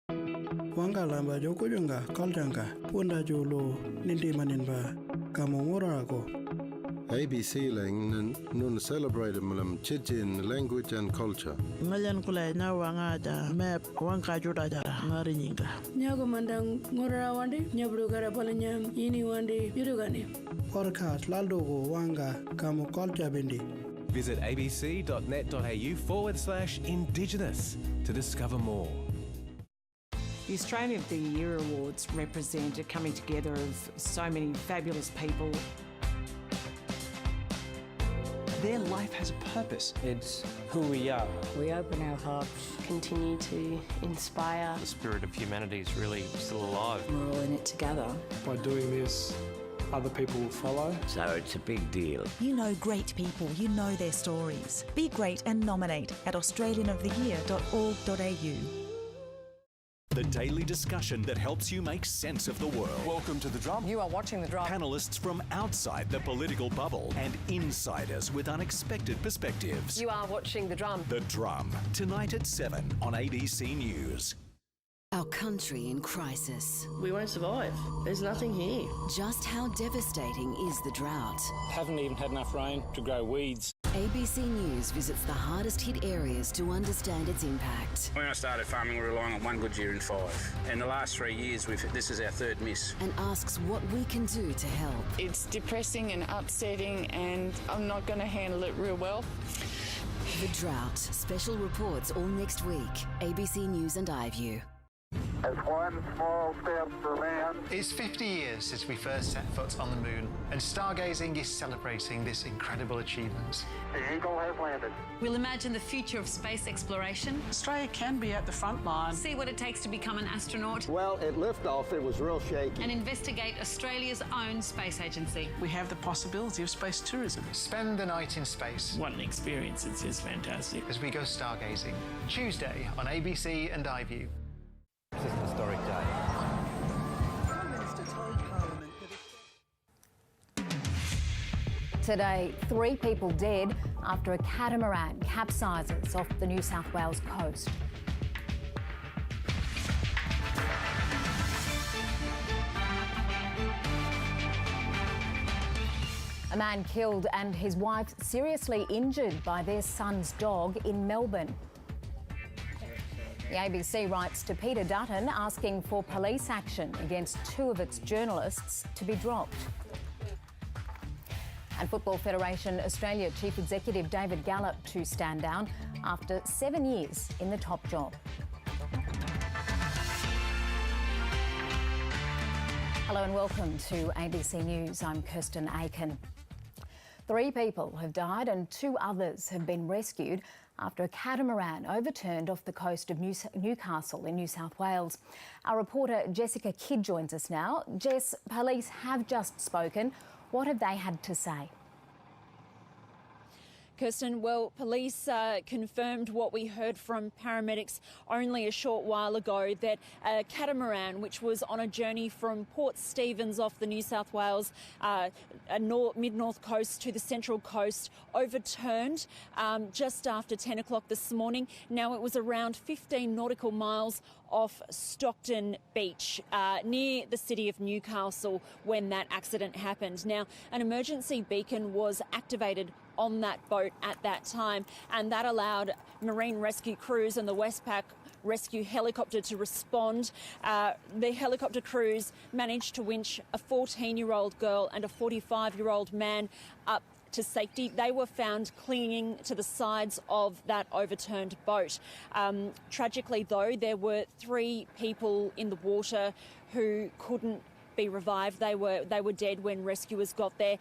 Wangalamba jokujunga kaljanga punda jolo nindimanenba kamongorako. ABC lang nun celebrated mulam Chichen language and culture. Ngajan kulay na wangada map wangka juda ngarinyinga. Nyago mandang ngora wandi nyabru gara palanya ini wandi yurugani. Podcast laldogo wanga kamo culture bendi. Visit abc.net.au/Indigenous to discover more. The Australia of the Year Awards represent a coming together of so many fabulous people. Their life has a purpose. It's who we are. We open our hearts, continue to inspire. The spirit of humanity is really still alive. We're all in it together. By doing this, other people will follow. So it's a big deal. You know great people, you know their stories. Be great and nominate at australianoftheyear.org.au. The daily discussion that helps you make sense of the world. Welcome to The Drum. You are watching The Drum. Panellists from outside the political bubble and insiders with unexpected perspectives. You are watching The Drum. The Drum, tonight at 7 on ABC News. Our country in crisis. We won't survive. There's nothing here. Just how devastating is the drought? Haven't even had enough rain to grow weeds. ABC News visits the hardest hit areas to understand its impact. When I started farming, we were relying on one good year in 5. In the last 3 years, this is our 3rd miss. And asks what we can do to help. It's depressing and upsetting, and I'm not going to handle it real well. The drought. Special reports all next week. ABC News and iView. It's one small step for man. It's 50 years since we first set foot on the moon, and stargazing is celebrating this incredible achievement. The Eagle has landed. We'll imagine the future of space exploration. Australia can be at the front line. See what it takes to become an astronaut. Well, at liftoff, it was real shaky. And investigate Australia's own space agency. We have the possibility of space tourism. Spend the night in space. What an experience. It's just fantastic. As we go stargazing. Tuesday on ABC and iView. This is an historic day. Prime Minister told Parliament that Today, 3 people dead after a catamaran capsizes off the New South Wales coast. A man killed and his wife seriously injured by their son's dog in Melbourne. The ABC writes to Peter Dutton asking for police action against 2 of its journalists to be dropped. And Football Federation Australia Chief Executive David Gallop to stand down after 7 years in the top job. Hello and welcome to ABC News. I'm Kirsten Aiken. 3 people have died and 2 others have been rescued after a catamaran overturned off the coast of Newcastle in New South Wales. Our reporter Jessica Kidd joins us now. Jess, police have just spoken. What have they had to say? Kirsten, well, police confirmed what we heard from paramedics only a short while ago, that a catamaran, which was on a journey from Port Stephens off the New South Wales mid-north coast to the central coast, overturned just after 10 o'clock this morning. Now, it was around 15 nautical miles off Stockton Beach near the city of Newcastle when that accident happened. Now, an emergency beacon was activated on that boat at that time, and that allowed marine rescue crews and the Westpac rescue helicopter to respond. The helicopter crews managed to winch a 14-year-old girl and a 45-year-old man up to safety. They were found clinging to the sides of that overturned boat. Tragically, though, there were 3 people in the water who couldn't be revived. They were dead when rescuers got there.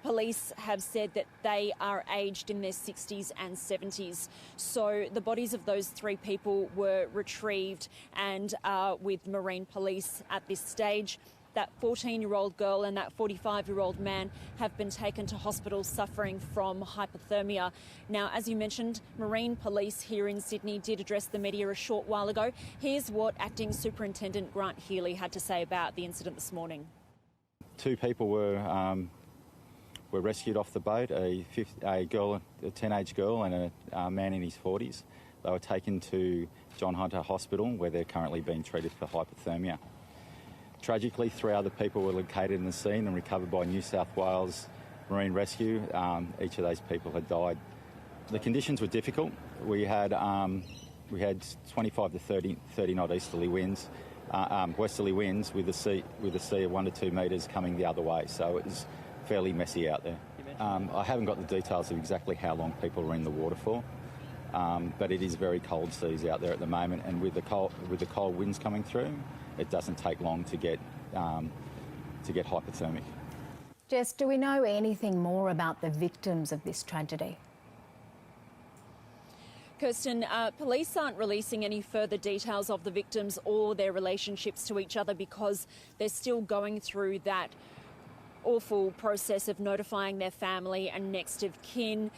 Police have said that they are aged in their 60s and 70s. So the bodies of those 3 people were retrieved and are with Marine Police at this stage. That 14-year-old girl and that 45-year-old man have been taken to hospital suffering from hypothermia. Now, as you mentioned, Marine Police here in Sydney did address the media a short while ago. Here's what Acting Superintendent Grant Healy had to say about the incident this morning. 2 people were rescued off the boat, a teenage girl and a man in his 40s. They were taken to John Hunter Hospital, where they're currently being treated for hypothermia. Tragically, 3 other people were located in the scene and recovered by New South Wales Marine Rescue. Each of those people had died. The conditions were difficult. We had 25 to 30 knot easterly winds, westerly winds with a sea of 1 to 2 metres coming the other way. So it was fairly messy out there. I haven't got the details of exactly how long people were in the water for, but it is very cold seas out there at the moment, and with the cold winds coming through, it doesn't take long to get hypothermic. Jess, do we know anything more about the victims of this tragedy? Kirsten, police aren't releasing any further details of the victims or their relationships to each other because they're still going through that awful process of notifying their family and next of kin.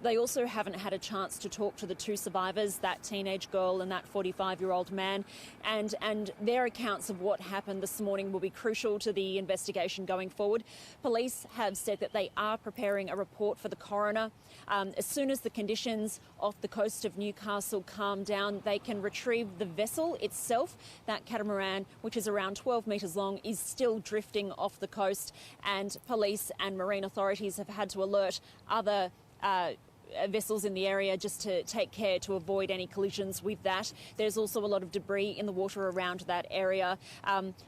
They also haven't had a chance to talk to the 2 survivors, that teenage girl and that 45-year-old man, and their accounts of what happened this morning will be crucial to the investigation going forward. Police have said that they are preparing a report for the coroner. As soon as the conditions off the coast of Newcastle calm down, they can retrieve the vessel itself. That catamaran, which is around 12 metres long, is still drifting off the coast, and police and marine authorities have had to alert other vessels in the area just to take care to avoid any collisions with that. There's also a lot of debris in the water around that area,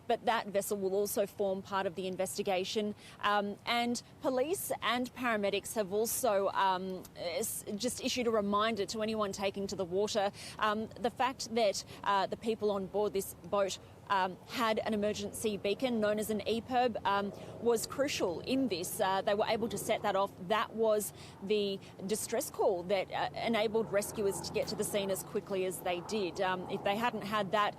but that vessel will also form part of the investigation. And police and paramedics have also just issued a reminder to anyone taking to the water. The fact that the people on board this boat had an emergency beacon known as an EPIRB was crucial in this. They were able to set that off. That was the distress call that enabled rescuers to get to the scene as quickly as they did. If they hadn't had that,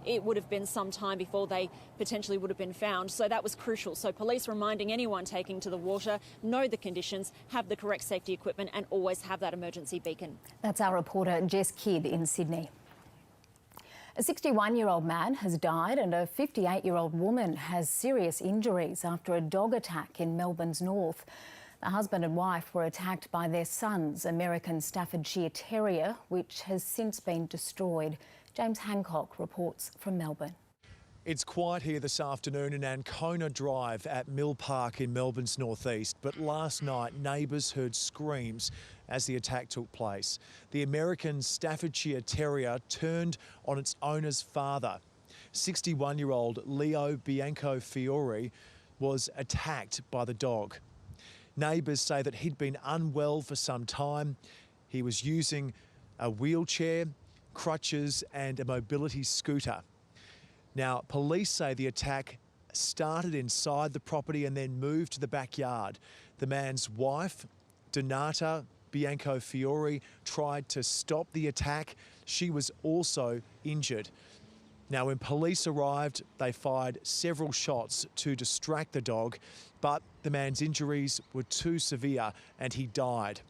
it would have been some time before they potentially would have been found. So that was crucial. So police reminding anyone taking to the water, know the conditions, have the correct safety equipment and always have that emergency beacon. That's our reporter Jess Kidd in Sydney. A 61-year-old man has died and a 58-year-old woman has serious injuries after a dog attack in Melbourne's north. The husband and wife were attacked by their son's American Staffordshire Terrier, which has since been destroyed. James Hancock reports from Melbourne. It's quiet here this afternoon in Ancona Drive at Mill Park in Melbourne's northeast, but last night neighbours heard screams as the attack took place. The American Staffordshire Terrier turned on its owner's father. 61-year-old Leo Bianco Fiore was attacked by the dog. Neighbours say that he'd been unwell for some time. He was using a wheelchair, crutches and a mobility scooter. Now, police say the attack started inside the property and then moved to the backyard. The man's wife, Donata Bianco Fiore, tried to stop the attack. She was also injured. Now, when police arrived, they fired several shots to distract the dog, but the man's injuries were too severe and he died.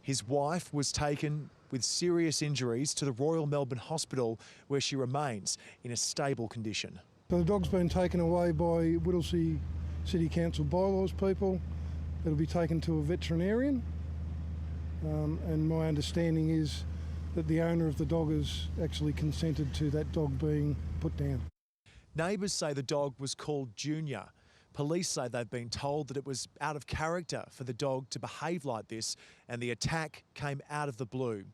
His wife was taken with serious injuries to the Royal Melbourne Hospital, where she remains in a stable condition. So the dog's been taken away by Whittlesea City Council bylaws people. It'll be taken to a veterinarian, and my understanding is that the owner of the dog has actually consented to that dog being put down. Neighbours say the dog was called Junior. Police say they've been told that it was out of character for the dog to behave like this and the attack came out of the blue.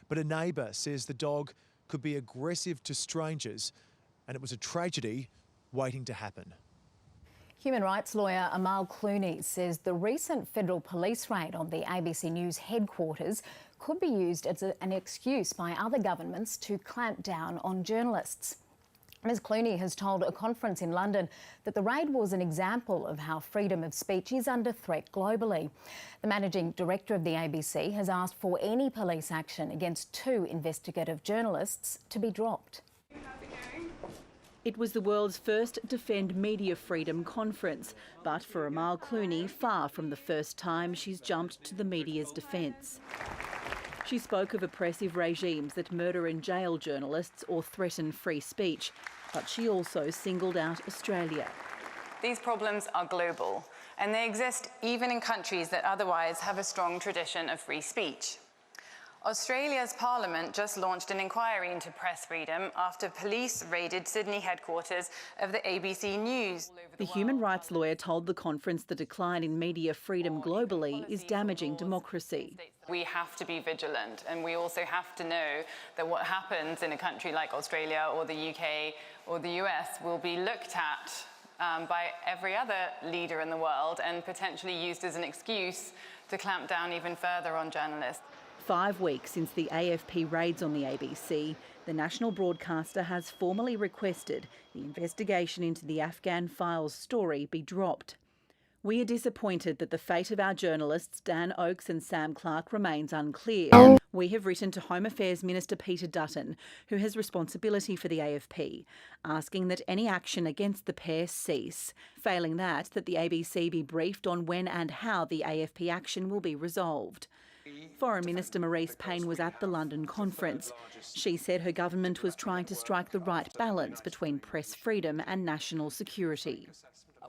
But a neighbour says the dog could be aggressive to strangers and it was a tragedy waiting to happen. Human rights lawyer Amal Clooney says the recent federal police raid on the ABC News headquarters could be used as an excuse by other governments to clamp down on journalists. Ms Clooney has told a conference in London that the raid was an example of how freedom of speech is under threat globally. The managing director of the ABC has asked for any police action against 2 investigative journalists to be dropped. It was the world's first Defend Media Freedom conference, but for Amal Clooney, far from the first time she's jumped to the media's defence. She spoke of oppressive regimes that murder and jail journalists or threaten free speech, but she also singled out Australia. These problems are global, and they exist even in countries that otherwise have a strong tradition of free speech. Australia's Parliament just launched an inquiry into press freedom after police raided Sydney headquarters of the ABC News. The human rights lawyer told the conference the decline in media freedom globally is damaging democracy. We have to be vigilant, and we also have to know that what happens in a country like Australia or the UK or the US will be looked at by every other leader in the world and potentially used as an excuse to clamp down even further on journalists. 5 weeks since the AFP raids on the ABC, the national broadcaster has formally requested the investigation into the Afghan Files story be dropped. We are disappointed that the fate of our journalists Dan Oakes and Sam Clark remains unclear. We have written to Home Affairs Minister Peter Dutton, who has responsibility for the AFP, asking that any action against the pair cease. Failing that the ABC be briefed on when and how the AFP action will be resolved. Foreign Minister Marise Payne was at the London conference. She said her government was trying to strike the right balance between press freedom and national security.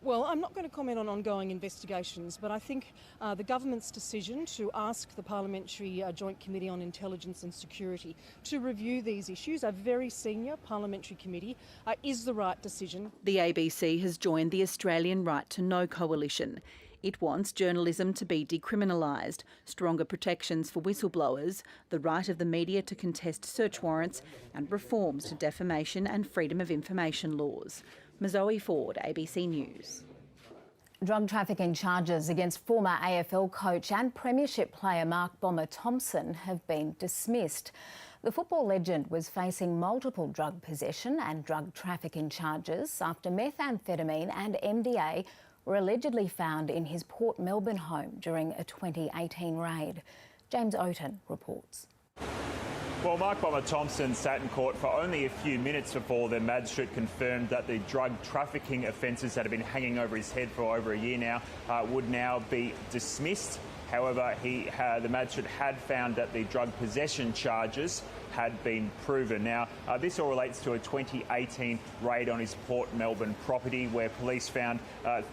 Well, I'm not going to comment on ongoing investigations, but I think the government's decision to ask the Parliamentary Joint Committee on Intelligence and Security to review these issues, a very senior parliamentary committee, is the right decision. The ABC has joined the Australian Right to Know coalition. It wants journalism to be decriminalised, stronger protections for whistleblowers, the right of the media to contest search warrants, and reforms to defamation and freedom of information laws. Mazoe Ford, ABC News. Drug trafficking charges against former AFL coach and premiership player Mark Bomber Thompson have been dismissed. The football legend was facing multiple drug possession and drug trafficking charges after methamphetamine and MDA were allegedly found in his Port Melbourne home during a 2018 raid. James Oaten reports. Well, Mark Bomber Thompson sat in court for only a few minutes before the magistrate confirmed that the drug trafficking offences that have been hanging over his head for over a year now would now be dismissed. However, the magistrate had found that the drug possession charges had been proven. Now, this all relates to a 2018 raid on his Port Melbourne property where police found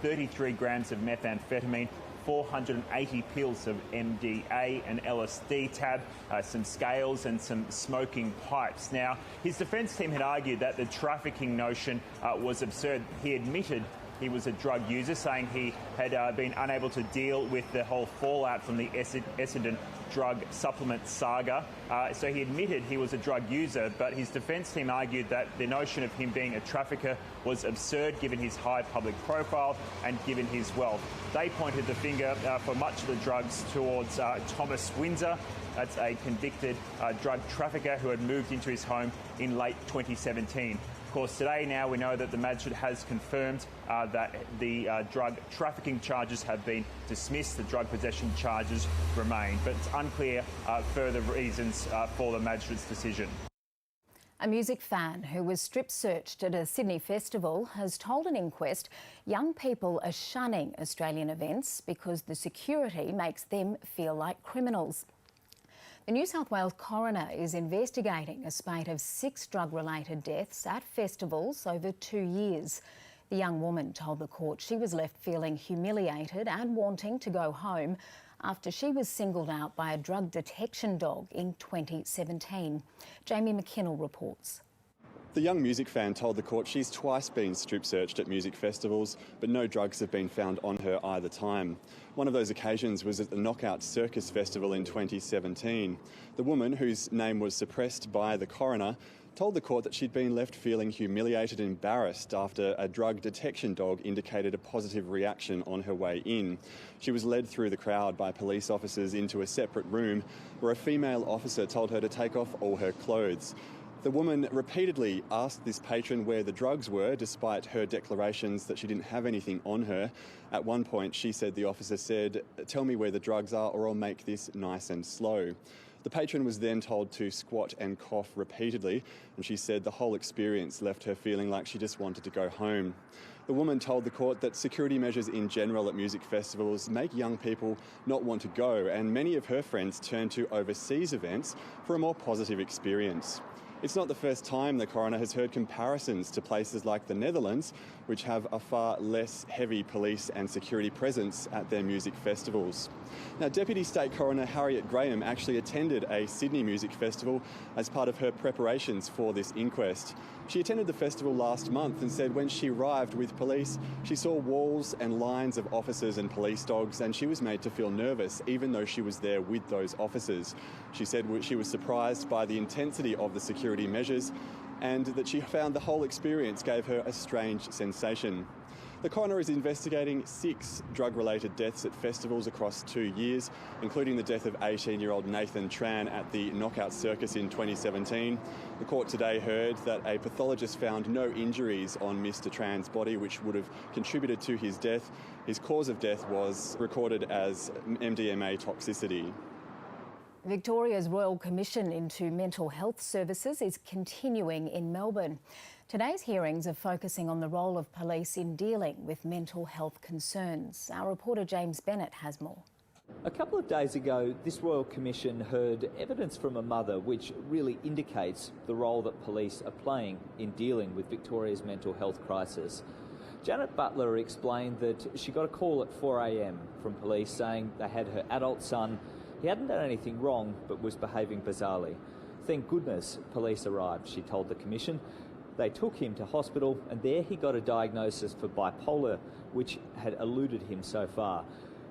33 grams of methamphetamine, 480 pills of MDA, an LSD tab, some scales and some smoking pipes. Now, his defence team had argued that the trafficking notion was absurd. He admitted he was a drug user, saying he had been unable to deal with the whole fallout from the Essendon drug supplement saga. So he admitted he was a drug user, but his defence team argued that the notion of him being a trafficker was absurd given his high public profile and given his wealth. They pointed the finger for much of the drugs towards Thomas Windsor. That's a convicted drug trafficker who had moved into his home in late 2017. Of course, today now we know that the magistrate has confirmed that the drug trafficking charges have been dismissed. The drug possession charges remain, but it's unclear further reasons for the magistrate's decision. A music fan who was strip searched at a Sydney festival has told an inquest young people are shunning Australian events because the security makes them feel like criminals. The New South Wales coroner is investigating a spate of 6 drug-related deaths at festivals over 2 years. The young woman told the court she was left feeling humiliated and wanting to go home after she was singled out by a drug detection dog in 2017. Jamie McKinnell reports. The young music fan told the court she's twice been strip searched at music festivals, but no drugs have been found on her either time. One of those occasions was at the Knockout Circus Festival in 2017. The woman, whose name was suppressed by the coroner, told the court that she'd been left feeling humiliated and embarrassed after a drug detection dog indicated a positive reaction on her way in. She was led through the crowd by police officers into a separate room where a female officer told her to take off all her clothes. The woman repeatedly asked this patron where the drugs were, despite her declarations that she didn't have anything on her. At one point, she said the officer said, "Tell me where the drugs are or I'll make this nice and slow." The patron was then told to squat and cough repeatedly, and she said the whole experience left her feeling like she just wanted to go home. The woman told the court that security measures in general at music festivals make young people not want to go, and many of her friends turn to overseas events for a more positive experience. It's not the first time the coroner has heard comparisons to places like the Netherlands, which have a far less heavy police and security presence at their music festivals. Now, Deputy State Coroner Harriet Graham actually attended a Sydney music festival as part of her preparations for this inquest. She attended the festival last month and said when she arrived with police, she saw walls and lines of officers and police dogs, and she was made to feel nervous even though she was there with those officers. She said she was surprised by the intensity of the security measures and that she found the whole experience gave her a strange sensation. The coroner is investigating 6 drug-related deaths at festivals across 2 years, including the death of 18-year-old Nathan Tran at the Knockout Circus in 2017. The court today heard that a pathologist found no injuries on Mr Tran's body which would have contributed to his death. His cause of death was recorded as MDMA toxicity. Victoria's Royal Commission into Mental Health Services is continuing in Melbourne. Today's hearings are focusing on the role of police in dealing with mental health concerns. Our reporter James Bennett has more. A couple of days ago, this Royal Commission heard evidence from a mother which really indicates the role that police are playing in dealing with Victoria's mental health crisis. Janet Butler explained that she got a call at 4 a.m. from police saying they had her adult son. He hadn't done anything wrong but was behaving bizarrely. Thank goodness police arrived, she told the Commission. They took him to hospital and there he got a diagnosis for bipolar, which had eluded him so far.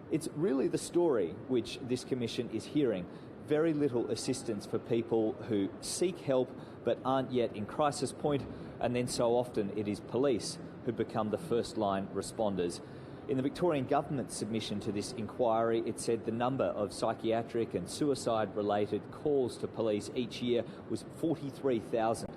It's really the story which this commission is hearing. Very little assistance for people who seek help but aren't yet in crisis point, and then so often it is police who become the first-line responders. In the Victorian government's submission to this inquiry, it said the number of psychiatric and suicide-related calls to police each year was 43,000,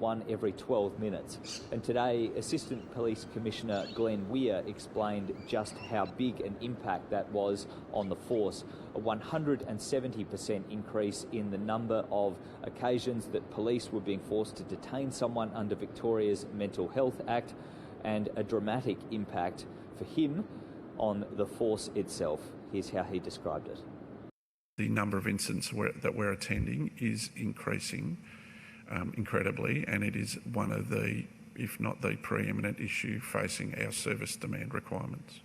one every 12 minutes. And today, Assistant Police Commissioner Glenn Weir explained just how big an impact that was on the force. A 170% increase in the number of occasions that police were being forced to detain someone under Victoria's Mental Health Act, and a dramatic impact for him on the force itself. Here's how he described it. The number of incidents that we're attending is increasing incredibly, and it is one of the, if not the preeminent issue facing our service demand requirements.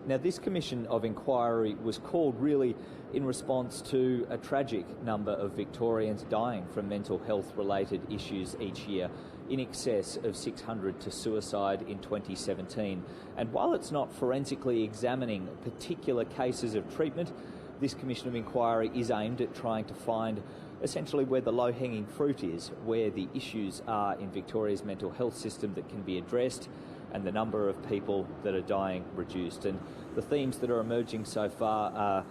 Now, this commission of inquiry was called really in response to a tragic number of Victorians dying from mental health related issues each year, in excess of 600 to suicide in 2017. And while it's not forensically examining particular cases of treatment, this commission of inquiry is aimed at trying to find essentially where the low-hanging fruit is, where the issues are in Victoria's mental health system that can be addressed, and the number of people that are dying reduced. And the themes that are emerging so far are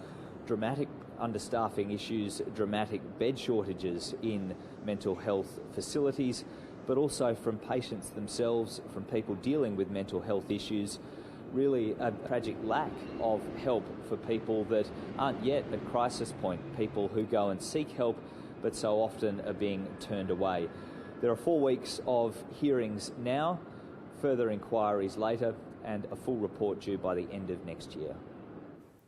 dramatic understaffing issues, dramatic bed shortages in mental health facilities, but also from patients themselves, from people dealing with mental health issues, really a tragic lack of help for people that aren't yet at crisis point, people who go and seek help but so often are being turned away. There are 4 weeks of hearings now, further inquiries later, and a full report due by the end of next year.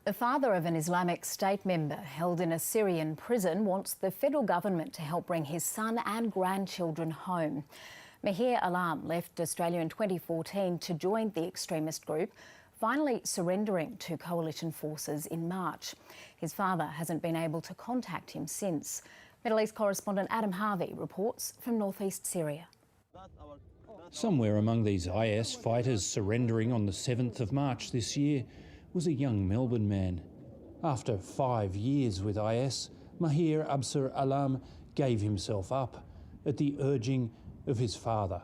The father of an Islamic State member held in a Syrian prison wants the federal government to help bring his son and grandchildren home. Mahir Alam left Australia in 2014 to join the extremist group, finally surrendering to coalition forces in March. His father hasn't been able to contact him since. Middle East correspondent Adam Harvey reports from northeast Syria. Somewhere among these IS fighters surrendering on the 7th of March this year was a young Melbourne man. After 5 years with IS, Mahir Absar Alam gave himself up at the urging of his father.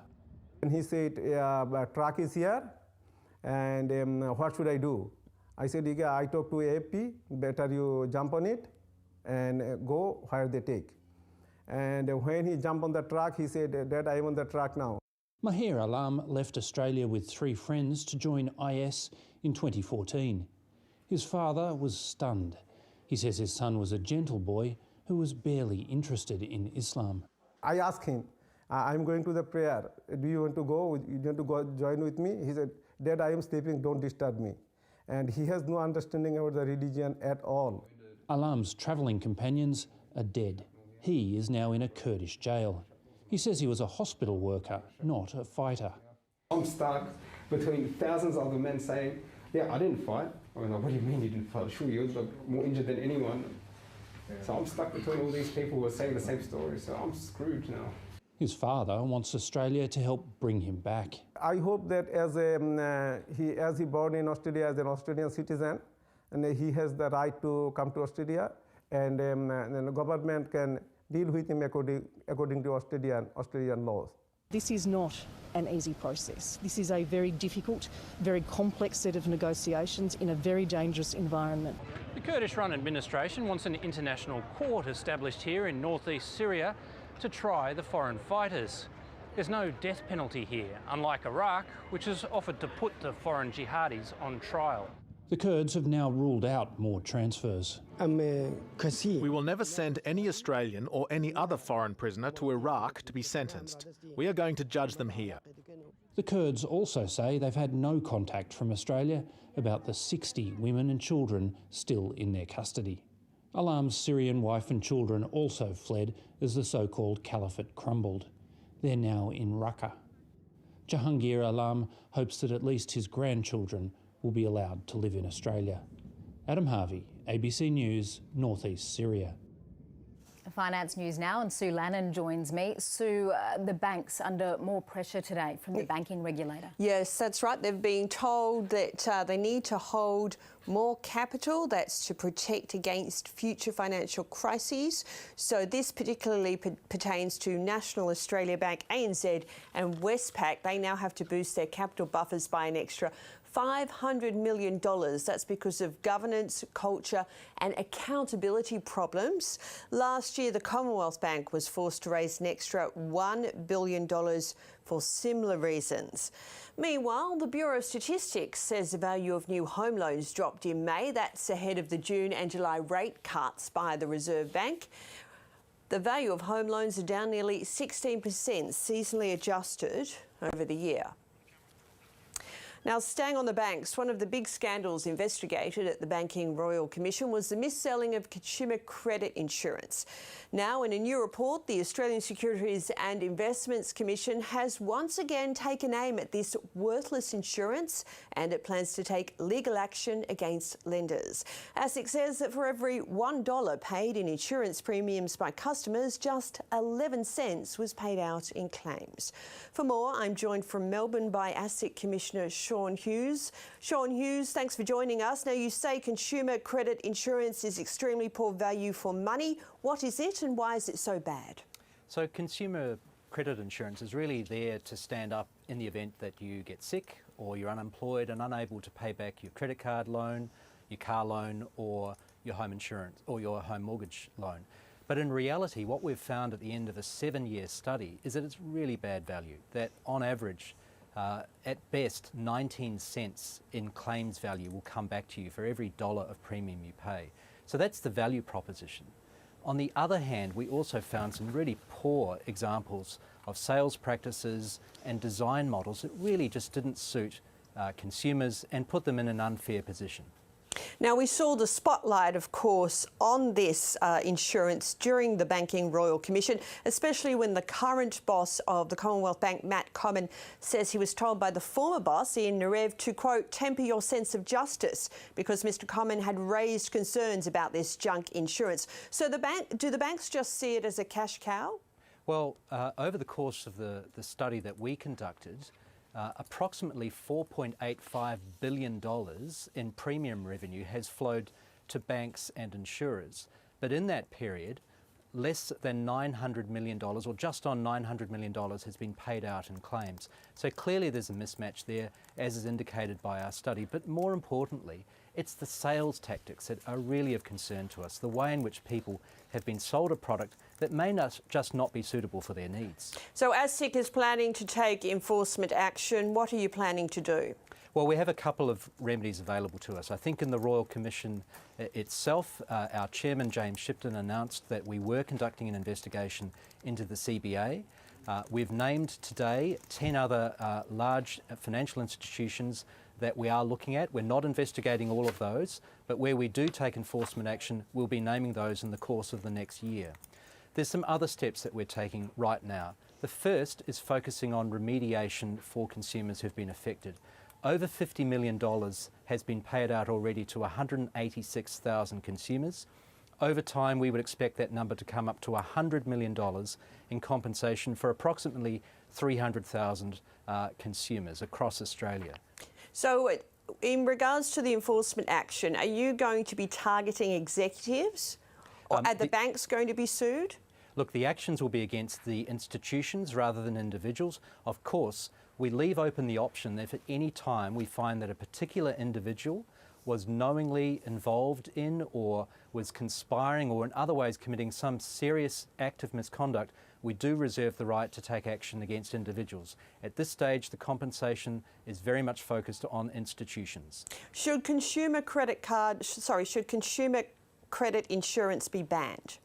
And he said, a truck is here, and what should I do? I said, I talked to AFP, better you jump on it and go where they take. And when he jumped on the truck, he said, Dad, I'm on the truck now. Mahir Alam left Australia with 3 friends to join IS in 2014. His father was stunned. He says his son was a gentle boy who was barely interested in Islam. I asked him, I'm going to the prayer. Do you want to go? You want to go join with me? He said, Dad, I am sleeping, don't disturb me. And he has no understanding about the religion at all. Alam's travelling companions are dead. He is now in a Kurdish jail. He says he was a hospital worker, not a fighter. I'm stuck between thousands of the men saying, yeah, I didn't fight. I was like, what do you mean you didn't fight? Sure, you were more injured than anyone. So I'm stuck between all these people who are saying the same story, so I'm screwed now. His father wants Australia to help bring him back. I hope that as he born in Australia as an Australian citizen, and he has the right to come to Australia, and the government can deal with him according to Australian laws. This is not an easy process. This is a very difficult, very complex set of negotiations in a very dangerous environment. The Kurdish-run administration wants an international court established here in northeast Syria to try the foreign fighters. There's no death penalty here, unlike Iraq, which has offered to put the foreign jihadis on trial. The Kurds have now ruled out more transfers. We will never send any Australian or any other foreign prisoner to Iraq to be sentenced. We are going to judge them here. The Kurds also say they've had no contact from Australia about the 60 women and children still in their custody. Alam's Syrian wife and children also fled as the so-called caliphate crumbled. They're now in Raqqa. Jahangir Alam hopes that at least his grandchildren will be allowed to live in Australia. Adam Harvey, ABC News, northeast Syria. Finance news now, and Sue Lannon joins me. Sue, the banks under more pressure today from the banking regulator. Yes, that's right. They're being told that they need to hold more capital. That's to protect against future financial crises. So this particularly pertains to National Australia Bank, ANZ and Westpac. They now have to boost their capital buffers by an extra $500 million. That's because of governance, culture and accountability problems. Last year, the Commonwealth Bank was forced to raise an extra $1 billion for similar reasons. Meanwhile, the Bureau of Statistics says the value of new home loans dropped in May. That's ahead of the June and July rate cuts by the Reserve Bank. The value of home loans are down nearly 16%, seasonally adjusted over the year. Now, staying on the banks, one of the big scandals investigated at the Banking Royal Commission was the mis-selling of consumer credit insurance. Now, in a new report, the Australian Securities and Investments Commission has once again taken aim at this worthless insurance, and it plans to take legal action against lenders. ASIC says that for every $1 paid in insurance premiums by customers, just 11 cents was paid out in claims. For more, I'm joined from Melbourne by ASIC Commissioner Sean Hughes. Sean Hughes, thanks for joining us. Now, you say consumer credit insurance is extremely poor value for money. What is it and why is it so bad? So consumer credit insurance is really there to stand up in the event that you get sick or you're unemployed and unable to pay back your credit card loan, your car loan or your home insurance or your home mortgage loan. But in reality, what we've found at the end of a 7-year study is that it's really bad value, that on average, at best, 19 cents in claims value will come back to you for every dollar of premium you pay. So that's the value proposition. On the other hand, we also found some really poor examples of sales practices and design models that really just didn't suit consumers and put them in an unfair position. Now, we saw the spotlight, of course, on this insurance during the Banking Royal Commission, especially when the current boss of the Commonwealth Bank, Matt Comyn, says he was told by the former boss, Ian Narev, to, quote, temper your sense of justice because Mr Comyn had raised concerns about this junk insurance. So do the banks just see it as a cash cow? Well, over the course of the study that we conducted, approximately $4.85 billion in premium revenue has flowed to banks and insurers. But in that period, less than $900 million, or just on $900 million, has been paid out in claims. So clearly there's a mismatch there, as is indicated by our study. But more importantly, it's the sales tactics that are really of concern to us, the way in which people have been sold a product that may just not be suitable for their needs. So ASIC is planning to take enforcement action. What are you planning to do? Well, we have a couple of remedies available to us. I think in the Royal Commission itself, our chairman, James Shipton, announced that we were conducting an investigation into the CBA. We've named today 10 other large financial institutions that we are looking at. We're not investigating all of those, but where we do take enforcement action, we'll be naming those in the course of the next year. There's some other steps that we're taking right now. The first is focusing on remediation for consumers who've been affected. Over $50 million has been paid out already to 186,000 consumers. Over time, we would expect that number to come up to $100 million in compensation for approximately 300,000 consumers across Australia. So in regards to the enforcement action, are you going to be targeting executives or are the banks going to be sued? Look, the actions will be against the institutions rather than individuals. Of course, we leave open the option that if at any time we find that a particular individual was knowingly involved in or was conspiring or in other ways committing some serious act of misconduct, we do reserve the right to take action against individuals. At this stage, the compensation is very much focused on institutions. Should consumer credit insurance be banned?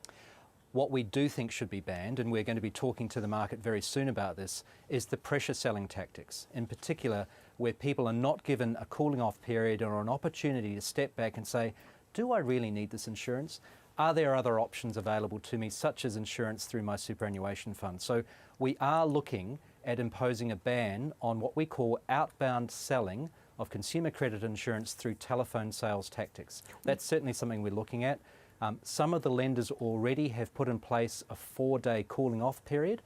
What we do think should be banned, and we're going to be talking to the market very soon about this, is the pressure selling tactics. In particular, where people are not given a cooling off period or an opportunity to step back and say, do I really need this insurance? Are there other options available to me, such as insurance through my superannuation fund? So we are looking at imposing a ban on what we call outbound selling of consumer credit insurance through telephone sales tactics. That's certainly something we're looking at. Some of the lenders already have put in place a 4-day cooling off period.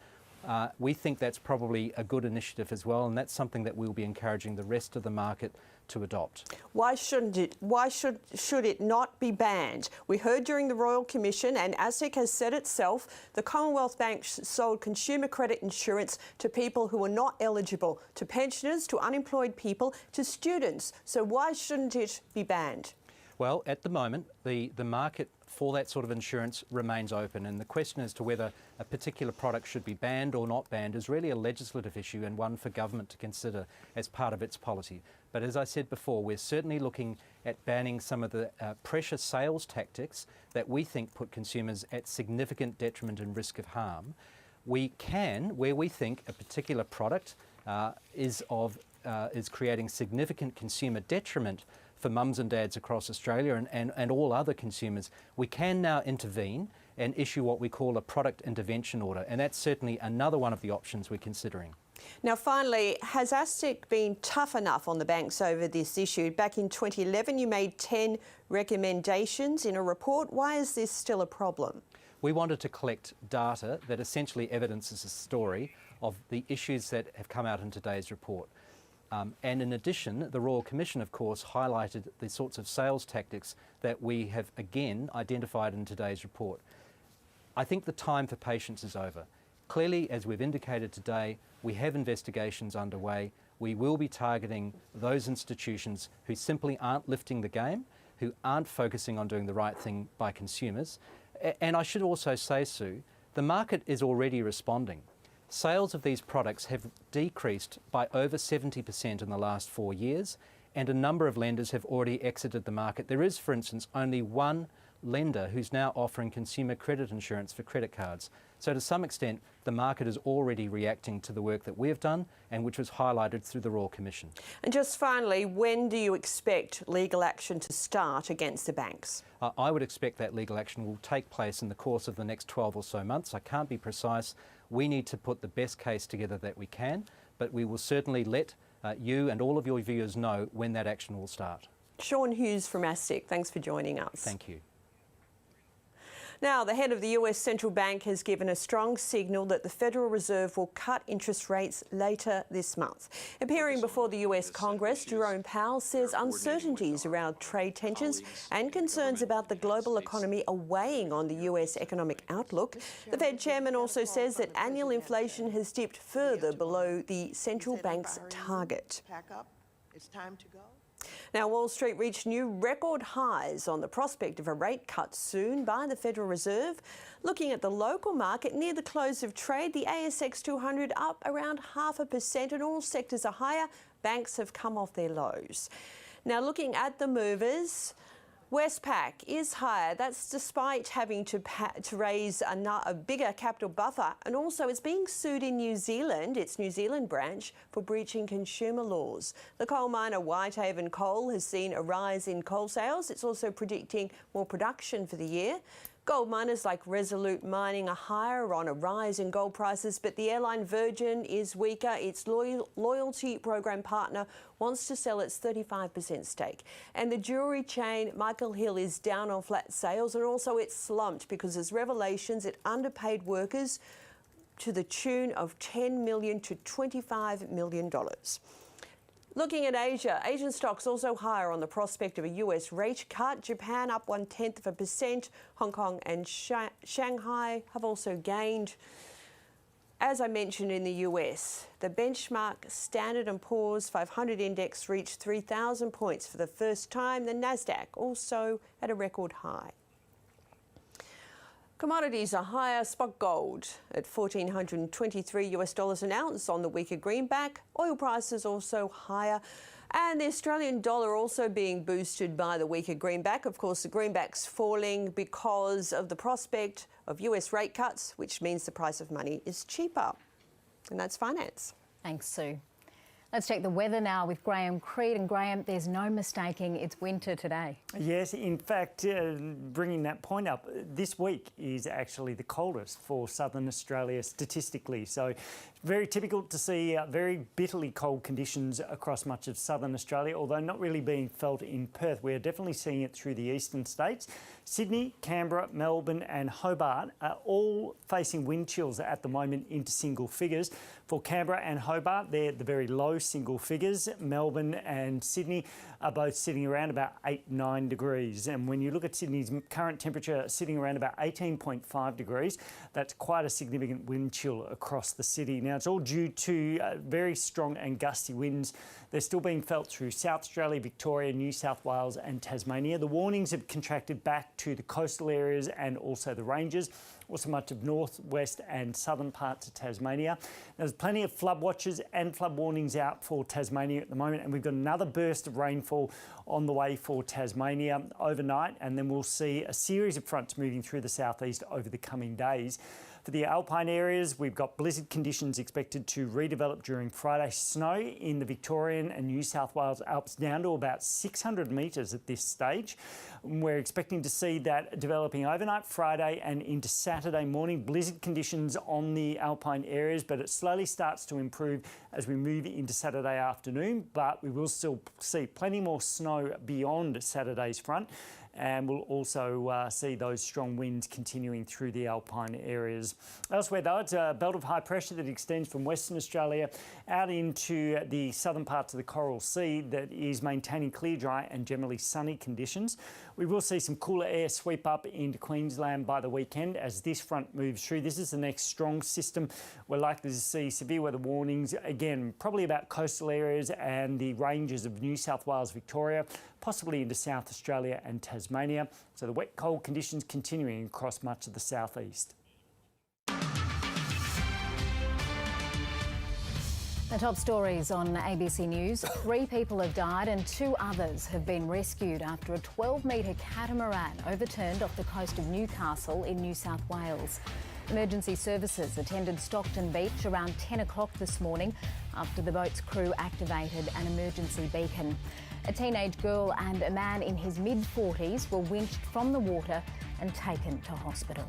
We think that's probably a good initiative as well, and that's something that we'll be encouraging the rest of the market to adopt. Why shouldn't it? Why should it not be banned? We heard during the Royal Commission, and ASIC has said itself, the Commonwealth Bank sold consumer credit insurance to people who were not eligible, to pensioners, to unemployed people, to students. So why shouldn't it be banned? Well, at the moment, the market for that sort of insurance remains open, and the question as to whether a particular product should be banned or not banned is really a legislative issue and one for government to consider as part of its policy. But as I said before, we're certainly looking at banning some of the pressure sales tactics that we think put consumers at significant detriment and risk of harm. We can, where we think a particular product is creating significant consumer detriment for mums and dads across Australia and all other consumers, we can now intervene and issue what we call a product intervention order, and that's certainly another one of the options we're considering. Now, finally, has ASIC been tough enough on the banks over this issue? Back in 2011, you made 10 recommendations in a report. Why is this still a problem? We wanted to collect data that essentially evidences a story of the issues that have come out in today's report. And in addition, the Royal Commission, of course, highlighted the sorts of sales tactics that we have again identified in today's report. I think the time for patience is over. Clearly, as we've indicated today, we have investigations underway. We will be targeting those institutions who simply aren't lifting the game, who aren't focusing on doing the right thing by consumers. And I should also say, Sue, the market is already responding. Sales of these products have decreased by over 70% in the last 4 years, and a number of lenders have already exited the market. There is, for instance, only one lender who's now offering consumer credit insurance for credit cards. So to some extent, the market is already reacting to the work that we have done and which was highlighted through the Royal Commission. And just finally, when do you expect legal action to start against the banks? I would expect that legal action will take place in the course of the next 12 or so months. I can't be precise. We need to put the best case together that we can, but we will certainly let you and all of your viewers know when that action will start. Sean Hughes from ASIC, thanks for joining us. Thank you. Now, the head of the US Central Bank has given a strong signal that the Federal Reserve will cut interest rates later this month. Appearing before the US Congress, Jerome Powell says uncertainties around trade tensions and concerns about the global economy are weighing on the US economic outlook. The Fed chairman also says that annual inflation has dipped further below the central bank's target. Pack up. It's time to go. Now, Wall Street reached new record highs on the prospect of a rate cut soon by the Federal Reserve. Looking at the local market, near the close of trade, the ASX 200 up around 0.5%, and all sectors are higher. Banks have come off their lows. Now, looking at the movers, Westpac is higher. That's despite having to raise a bigger capital buffer, and also it's being sued in New Zealand, its New Zealand branch, for breaching consumer laws. The coal miner Whitehaven Coal has seen a rise in coal sales. It's also predicting more production for the year. Gold miners like Resolute Mining are higher on a rise in gold prices, but the airline Virgin is weaker. Its loyalty program partner wants to sell its 35% stake. And the jewellery chain Michael Hill is down on flat sales, and also it's slumped because there's revelations it underpaid workers to the tune of $10 million to $25 million. Looking at Asia, Asian stocks also higher on the prospect of a US rate cut. Japan up 0.1%. Hong Kong and Shanghai have also gained. As I mentioned in the US, the benchmark Standard & Poor's 500 index reached 3,000 points for the first time. The Nasdaq also at a record high. Commodities are higher. Spot gold at $1,423 an ounce on the weaker greenback. Oil prices also higher. And the Australian dollar also being boosted by the weaker greenback. Of course, the greenback's falling because of the prospect of US rate cuts, which means the price of money is cheaper. And that's finance. Thanks, Sue. Let's check the weather now with Graham Creed. And Graham, there's no mistaking it's winter today. Yes, in fact, bringing that point up, this week is actually the coldest for southern Australia statistically. So very typical to see very bitterly cold conditions across much of southern Australia, although not really being felt in Perth. We're definitely seeing it through the eastern states. Sydney, Canberra, Melbourne and Hobart are all facing wind chills at the moment into single figures. For Canberra and Hobart, they're the very low single figures. Melbourne and Sydney are both sitting around about 8-9 degrees. And when you look at Sydney's current temperature sitting around about 18.5 degrees, that's quite a significant wind chill across the city. Now, it's all due to very strong and gusty winds. They're still being felt through South Australia, Victoria, New South Wales and Tasmania. The warnings have contracted back to the coastal areas and also the ranges, also much of north, west and southern parts of Tasmania. There's plenty of flood watches and flood warnings out for Tasmania at the moment, and we've got another burst of rainfall on the way for Tasmania overnight, and then we'll see a series of fronts moving through the southeast over the coming days. For the alpine areas, we've got blizzard conditions expected to redevelop during Friday. Snow in the Victorian and New South Wales Alps down to about 600 metres at this stage. We're expecting to see that developing overnight Friday and into Saturday morning. Blizzard conditions on the alpine areas, but it slowly starts to improve as we move into Saturday afternoon. But we will still see plenty more snow beyond Saturday's front. And we'll also see those strong winds continuing through the alpine areas. Elsewhere, though, it's a belt of high pressure that extends from Western Australia out into the southern parts of the Coral Sea that is maintaining clear, dry and generally sunny conditions. We will see some cooler air sweep up into Queensland by the weekend as this front moves through. This is the next strong system. We're likely to see severe weather warnings, again, probably about coastal areas and the ranges of New South Wales, Victoria, possibly into South Australia and Tasmania. So the wet, cold conditions continuing across much of the southeast. The top stories on ABC News. 3 people have died and 2 others have been rescued after a 12-metre catamaran overturned off the coast of Newcastle in New South Wales. Emergency services attended Stockton Beach around 10 o'clock this morning after the boat's crew activated an emergency beacon. A teenage girl and a man in his mid-40s were winched from the water and taken to hospital.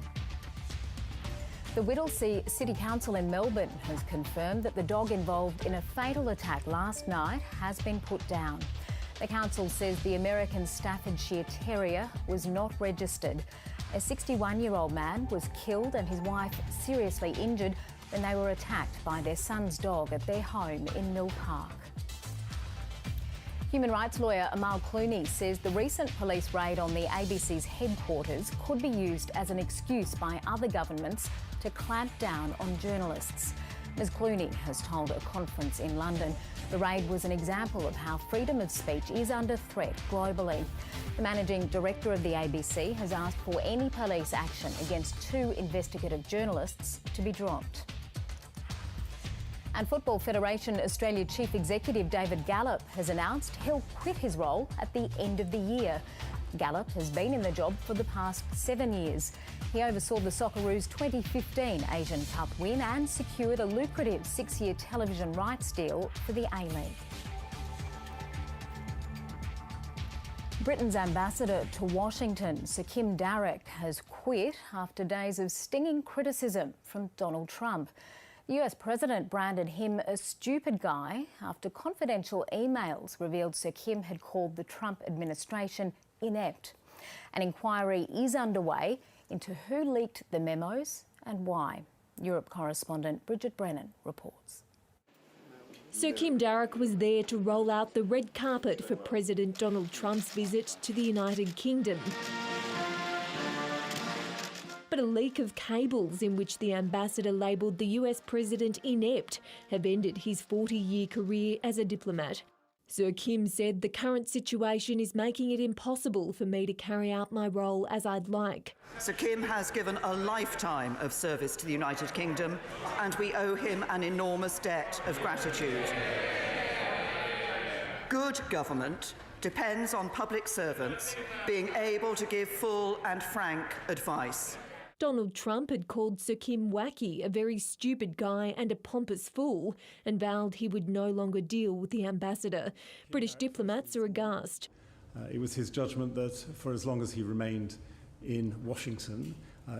The Whittlesea City Council in Melbourne has confirmed that the dog involved in a fatal attack last night has been put down. The council says the American Staffordshire Terrier was not registered. A 61-year-old man was killed and his wife seriously injured when they were attacked by their son's dog at their home in Mill Park. Human rights lawyer Amal Clooney says the recent police raid on the ABC's headquarters could be used as an excuse by other governments to clamp down on journalists. Ms Clooney has told a conference in London the raid was an example of how freedom of speech is under threat globally. The managing director of the ABC has asked for any police action against 2 investigative journalists to be dropped. And Football Federation Australia Chief Executive David Gallop has announced he'll quit his role at the end of the year. Gallop has been in the job for the past 7 years. He oversaw the Socceroos' 2015 Asian Cup win and secured a lucrative 6-year television rights deal for the A-League. Britain's ambassador to Washington, Sir Kim Darroch, has quit after days of stinging criticism from Donald Trump. The US president branded him a stupid guy after confidential emails revealed Sir Kim had called the Trump administration inept. An inquiry is underway into who leaked the memos and why. Europe correspondent Bridget Brennan reports. Sir Kim Darroch was there to roll out the red carpet for President Donald Trump's visit to the United Kingdom. But a leak of cables in which the ambassador labelled the US president inept have ended his 40-year career as a diplomat. Sir Kim said the current situation is making it impossible for me to carry out my role as I'd like. Sir Kim has given a lifetime of service to the United Kingdom and we owe him an enormous debt of gratitude. Good government depends on public servants being able to give full and frank advice. Donald Trump had called Sir Kim wacky, a very stupid guy and a pompous fool, and vowed he would no longer deal with the ambassador. British diplomats are aghast. It was his judgment that for as long as he remained in Washington,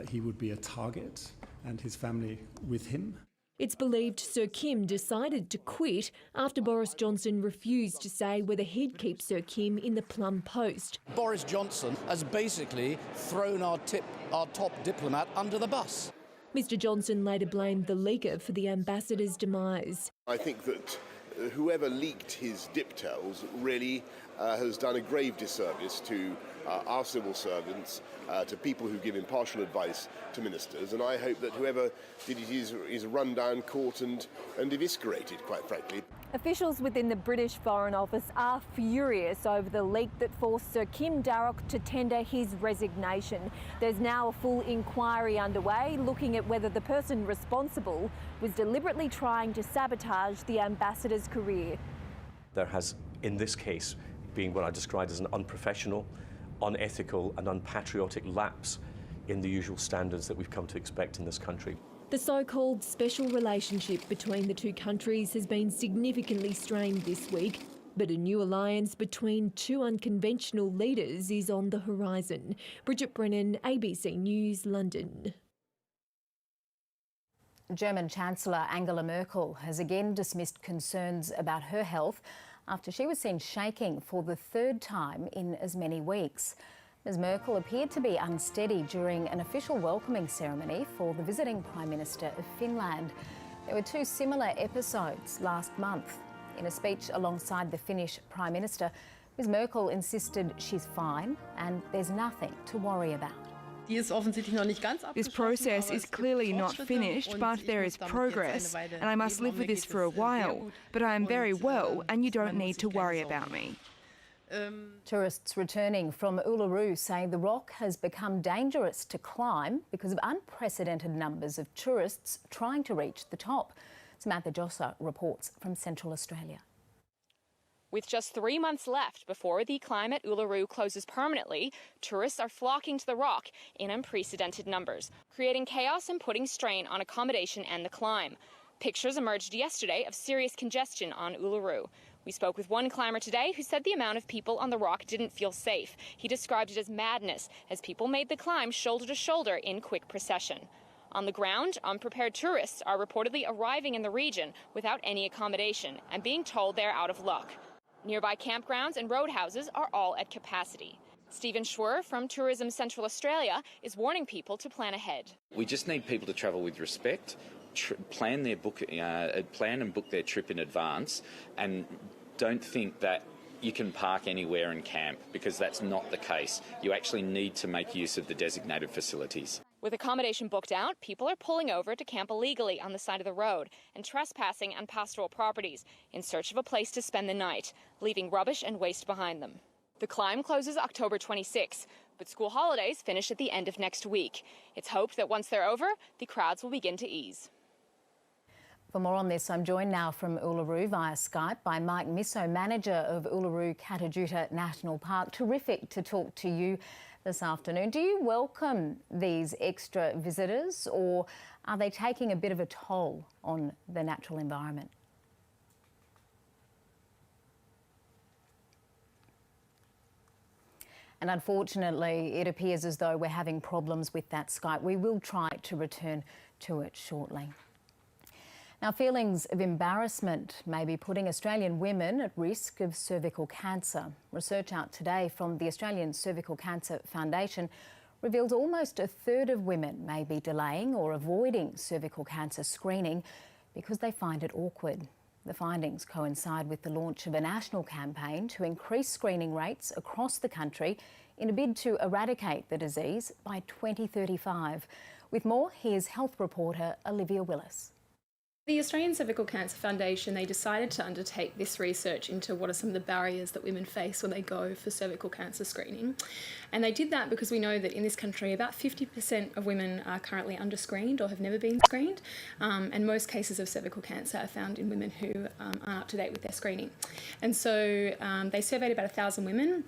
he would be a target and his family with him. It's believed Sir Kim decided to quit after Boris Johnson refused to say whether he'd keep Sir Kim in the plum post. Boris Johnson has basically thrown our top diplomat under the bus. Mr Johnson later blamed the leaker for the ambassador's demise. I think that whoever leaked his diptels really has done a grave disservice to our civil servants, to people who give impartial advice to ministers, and I hope that whoever did it is run down, caught and eviscerated, quite frankly. Officials within the British Foreign Office are furious over the leak that forced Sir Kim Darroch to tender his resignation. There's now a full inquiry underway looking at whether the person responsible was deliberately trying to sabotage the ambassador's career. There has, in this case, been what I described as an unprofessional, unethical and unpatriotic lapse in the usual standards that we've come to expect in this country. The so-called special relationship between the two countries has been significantly strained this week, but a new alliance between two unconventional leaders is on the horizon. Bridget Brennan, ABC News, London. German Chancellor Angela Merkel has again dismissed concerns about her health after she was seen shaking for the third time in as many weeks. Ms Merkel appeared to be unsteady during an official welcoming ceremony for the visiting Prime Minister of Finland. There were two similar episodes last month. In a speech alongside the Finnish Prime Minister, Ms Merkel insisted she's fine and there's nothing to worry about. This process is clearly not finished, but there is progress, and I must live with this for a while. But I am very well, and you don't need to worry about me. Tourists returning from Uluru say the rock has become dangerous to climb because of unprecedented numbers of tourists trying to reach the top. Samantha Jossa reports from Central Australia. With just 3 months left before the climb at Uluru closes permanently, tourists are flocking to the rock in unprecedented numbers, creating chaos and putting strain on accommodation and the climb. Pictures emerged yesterday of serious congestion on Uluru. We spoke with one climber today who said the amount of people on the rock didn't feel safe. He described it as madness as people made the climb shoulder to shoulder in quick procession. On the ground, unprepared tourists are reportedly arriving in the region without any accommodation and being told they're out of luck. Nearby campgrounds and roadhouses are all at capacity. Stephen Schwer from Tourism Central Australia is warning people to plan ahead. We just need people to travel with respect, plan and book their trip in advance, and don't think that you can park anywhere and camp, because that's not the case. You actually need to make use of the designated facilities. With accommodation booked out, people are pulling over to camp illegally on the side of the road and trespassing on pastoral properties in search of a place to spend the night, leaving rubbish and waste behind them. The climb closes October 26, but school holidays finish at the end of next week. It's hoped that once they're over, the crowds will begin to ease. For more on this, I'm joined now from Uluru via Skype by Mike Misso, manager of Uluru Katajuta National Park. Terrific to talk to you this afternoon. Do you welcome these extra visitors, or are they taking a bit of a toll on the natural environment? And unfortunately, it appears as though we're having problems with that Skype. We will try to return to it shortly. Now, feelings of embarrassment may be putting Australian women at risk of cervical cancer. Research out today from the Australian Cervical Cancer Foundation reveals almost a third of women may be delaying or avoiding cervical cancer screening because they find it awkward. The findings coincide with the launch of a national campaign to increase screening rates across the country in a bid to eradicate the disease by 2035. With more, here's health reporter Olivia Willis. The Australian Cervical Cancer Foundation, they decided to undertake this research into what are some of the barriers that women face when they go for cervical cancer screening. And they did that because we know that in this country about 50% of women are currently underscreened or have never been screened, and most cases of cervical cancer are found in women who aren't up to date with their screening. And so they surveyed about 1,000 women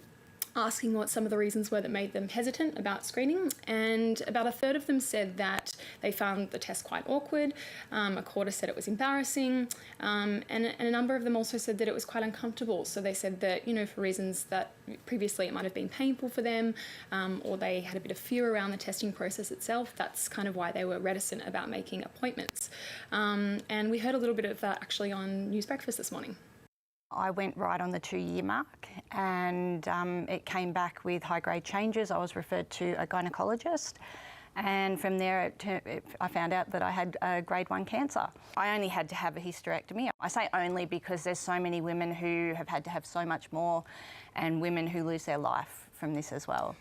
asking what some of the reasons were that made them hesitant about screening, and about a third of them said that they found the test quite awkward. A quarter said it was embarrassing, and a number of them also said that it was quite uncomfortable. So they said that, you know, for reasons that previously it might have been painful for them, or they had a bit of fear around the testing process itself. That's kind of why they were reticent about making appointments. And we heard a little bit of that actually on News Breakfast this morning. I went right on the 2-year mark, and it came back with high-grade changes. I was referred to a gynaecologist, and from there I found out that I had grade 1 cancer. I only had to have a hysterectomy. I say only because there's so many women who have had to have so much more, and women who lose their life from this as well.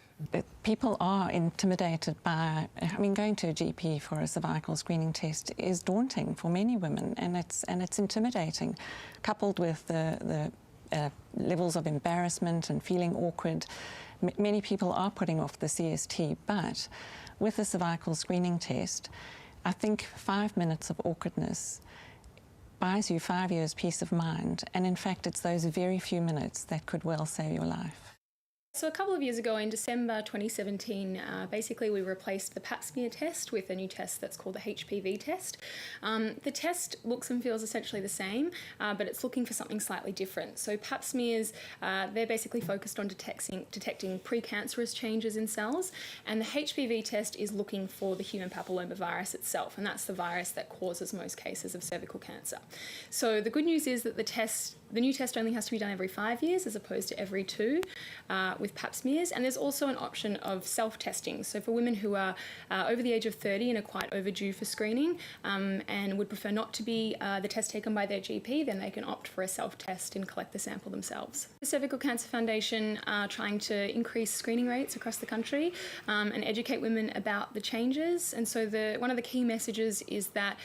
People are intimidated by, I mean, going to a GP for a cervical screening test is daunting for many women, and it's intimidating, coupled with the levels of embarrassment and feeling awkward. Many people are putting off the CST, but with the cervical screening test, I think 5 minutes of awkwardness buys you 5 years peace of mind, and in fact it's those very few minutes that could well save your life. So a couple of years ago, in December 2017, basically we replaced the pap smear test with a new test that's called the HPV test. The test looks and feels essentially the same, but it's looking for something slightly different. So pap smears, they're basically focused on detecting precancerous changes in cells, and the HPV test is looking for the human papillomavirus itself, and that's the virus that causes most cases of cervical cancer. So the good news is that the new test only has to be done every 5 years as opposed to every 2 with pap smears, and there's also an option of self-testing. So for women who are over the age of 30 and are quite overdue for screening and would prefer not to be the test taken by their GP, then they can opt for a self-test and collect the sample themselves. The Cervical Cancer Foundation are trying to increase screening rates across the country and educate women about the changes, and so one of the key messages is that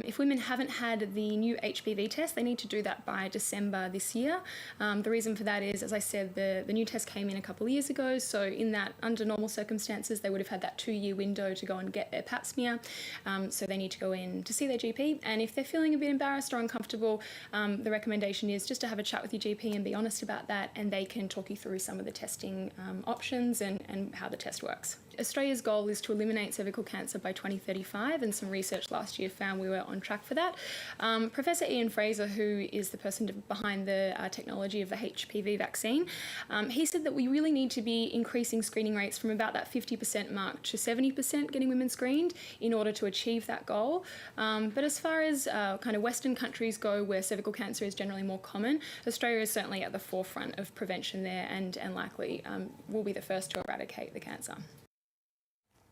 if women haven't had the new HPV test, they need to do that by December this year. The reason for that is, as I said, the new test came in a couple of years ago, so in that, under normal circumstances, they would have had that 2-year window to go and get their pap smear, so they need to go in to see their GP, and if they're feeling a bit embarrassed or uncomfortable, the recommendation is just to have a chat with your GP and be honest about that, and they can talk you through some of the testing options and how the test works. Australia's goal is to eliminate cervical cancer by 2035, and some research last year found we were on track for that. Professor Ian Fraser, who is the person behind the technology of the HPV vaccine, he said that we really need to be increasing screening rates from about that 50% mark to 70% getting women screened in order to achieve that goal. But as far as kind of Western countries go, where cervical cancer is generally more common, Australia is certainly at the forefront of prevention there, and likely will be the first to eradicate the cancer.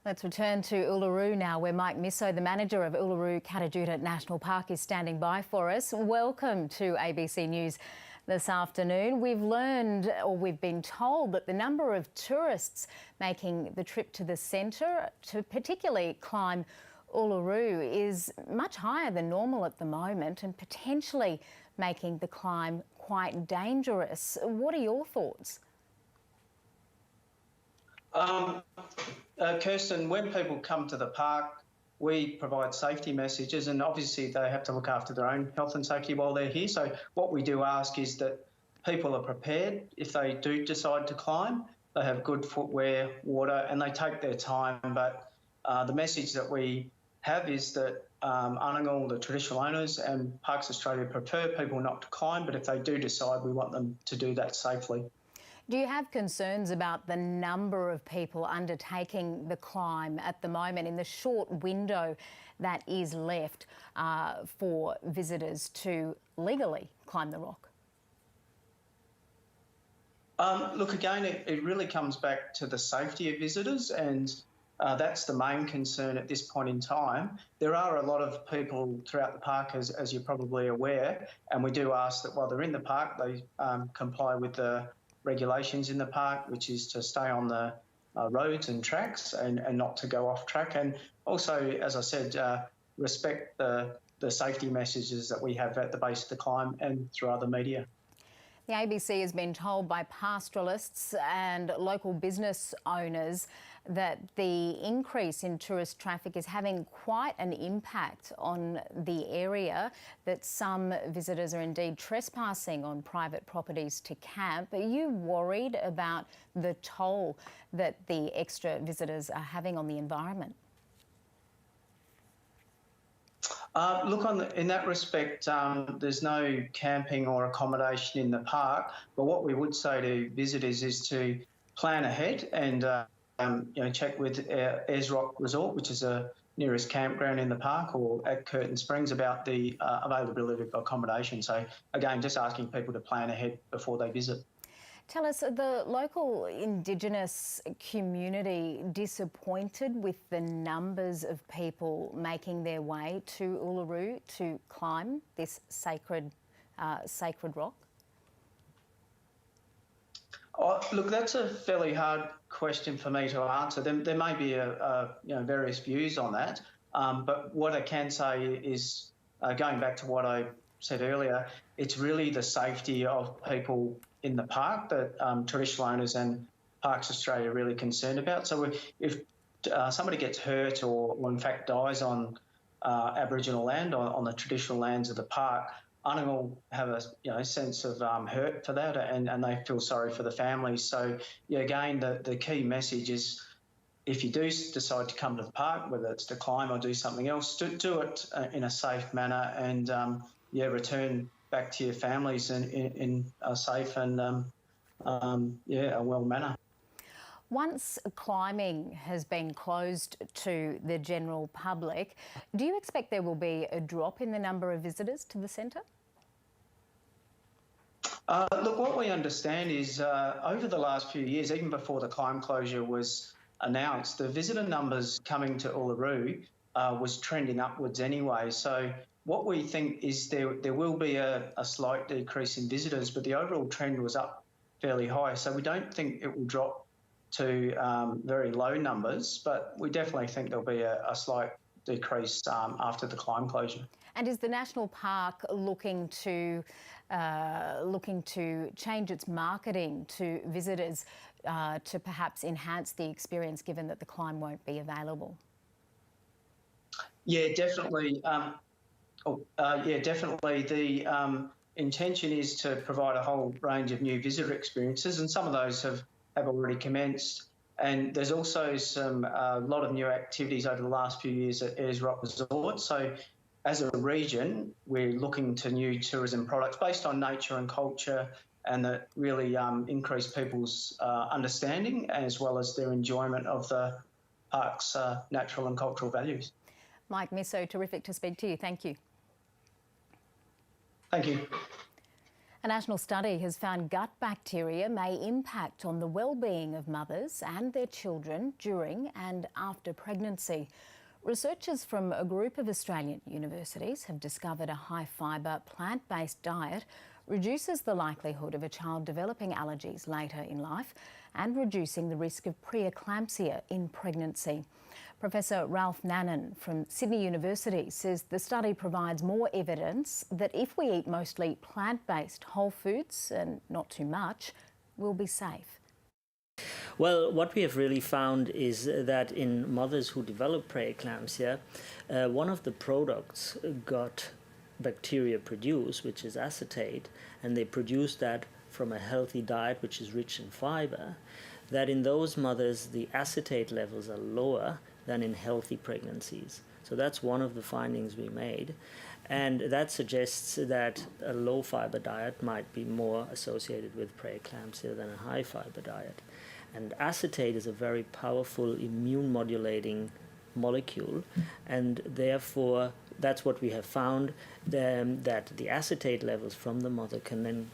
Let's return to Uluru now, where Mike Misso, the manager of Uluru Katajuta National Park, is standing by for us. Welcome to ABC News this afternoon. We've learned, or we've been told, that the number of tourists making the trip to the centre to particularly climb Uluru is much higher than normal at the moment, and potentially making the climb quite dangerous. What are your thoughts? Kirsten, when people come to the park, we provide safety messages, and obviously they have to look after their own health and safety while they're here. So what we do ask is that people are prepared if they do decide to climb. They have good footwear, water, and they take their time. But the message that we have is that Anangal, the traditional owners, and Parks Australia prefer people not to climb, but if they do decide, we want them to do that safely. Do you have concerns about the number of people undertaking the climb at the moment in the short window that is left for visitors to legally climb the rock? Look, again, it really comes back to the safety of visitors, and that's the main concern at this point in time. There are a lot of people throughout the park, as you're probably aware, and we do ask that while they're in the park, they comply with the regulations in the park, which is to stay on the roads and tracks and not to go off track. And also, as I said, respect the safety messages that we have at the base of the climb and through other media. The ABC has been told by pastoralists and local business owners that the increase in tourist traffic is having quite an impact on the area, that some visitors are indeed trespassing on private properties to camp. Are you worried about the toll that the extra visitors are having on the environment? Look, in that respect, there's no camping or accommodation in the park. But what we would say to visitors is to plan ahead and check with Ayers Rock Resort, which is the nearest campground in the park, or at Curtin Springs about the availability of accommodation. So again, just asking people to plan ahead before they visit. Tell us, the local Indigenous community disappointed with the numbers of people making their way to Uluru to climb this sacred rock? Oh, look, that's a fairly hard question for me to answer. There may be various views on that, but what I can say is, going back to what I said earlier, it's really the safety of people in the park that traditional owners and Parks Australia are really concerned about. So if somebody gets hurt or in fact dies on Aboriginal land, on the traditional lands of the park, Anning will have a sense of hurt for that, and they feel sorry for the families. So again, the key message is, if you do decide to come to the park, whether it's to climb or do something else, do it in a safe manner and return back to your families in a safe and a well manner. Once climbing has been closed to the general public, do you expect there will be a drop in the number of visitors to the centre? Look, what we understand is over the last few years, even before the climb closure was announced, the visitor numbers coming to Uluru was trending upwards anyway. So what we think is there will be a slight decrease in visitors, but the overall trend was up fairly high. So we don't think it will drop to very low numbers, but we definitely think there'll be a slight decrease after the climb closure. And is the National Park looking to change its marketing to visitors to perhaps enhance the experience, given that the climb won't be available? Yeah, definitely. Definitely. The intention is to provide a whole range of new visitor experiences, and some of those have already commenced. And there's also a lot of new activities over the last few years at Ayers Rock Resort. So as a region, we're looking to new tourism products based on nature and culture, and that really increase people's understanding as well as their enjoyment of the park's natural and cultural values. Mike Misso, terrific to speak to you. Thank you. Thank you. A national study has found gut bacteria may impact on the well-being of mothers and their children during and after pregnancy. Researchers from a group of Australian universities have discovered a high-fibre, plant-based diet reduces the likelihood of a child developing allergies later in life and reducing the risk of preeclampsia in pregnancy. Professor Ralph Nannon from Sydney University says the study provides more evidence that if we eat mostly plant-based whole foods and not too much, we'll be safe. Well, what we have really found is that in mothers who develop preeclampsia, one of the products got bacteria produced, which is acetate, and they produce that from a healthy diet which is rich in fibre, that in those mothers the acetate levels are lower than in healthy pregnancies. So that's one of the findings we made. And that suggests that a low fibre diet might be more associated with preeclampsia than a high fibre diet. And acetate is a very powerful immune modulating molecule, and therefore that's what we have found, that the acetate levels from the mother can then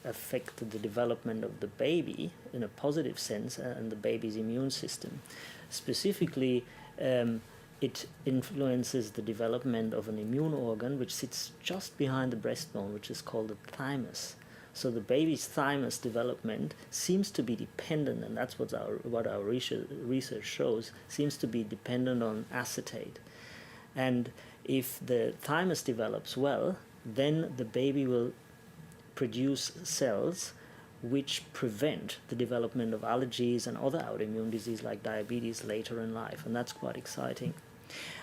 affect the development of the baby in a positive sense and the baby's immune system. Specifically, it influences the development of an immune organ which sits just behind the breastbone, which is called the thymus. So the baby's thymus development seems to be dependent, and that's what our research shows, seems to be dependent on acetate. And if the thymus develops well, then the baby will produce cells which prevent the development of allergies and other autoimmune disease like diabetes later in life, and that's quite exciting.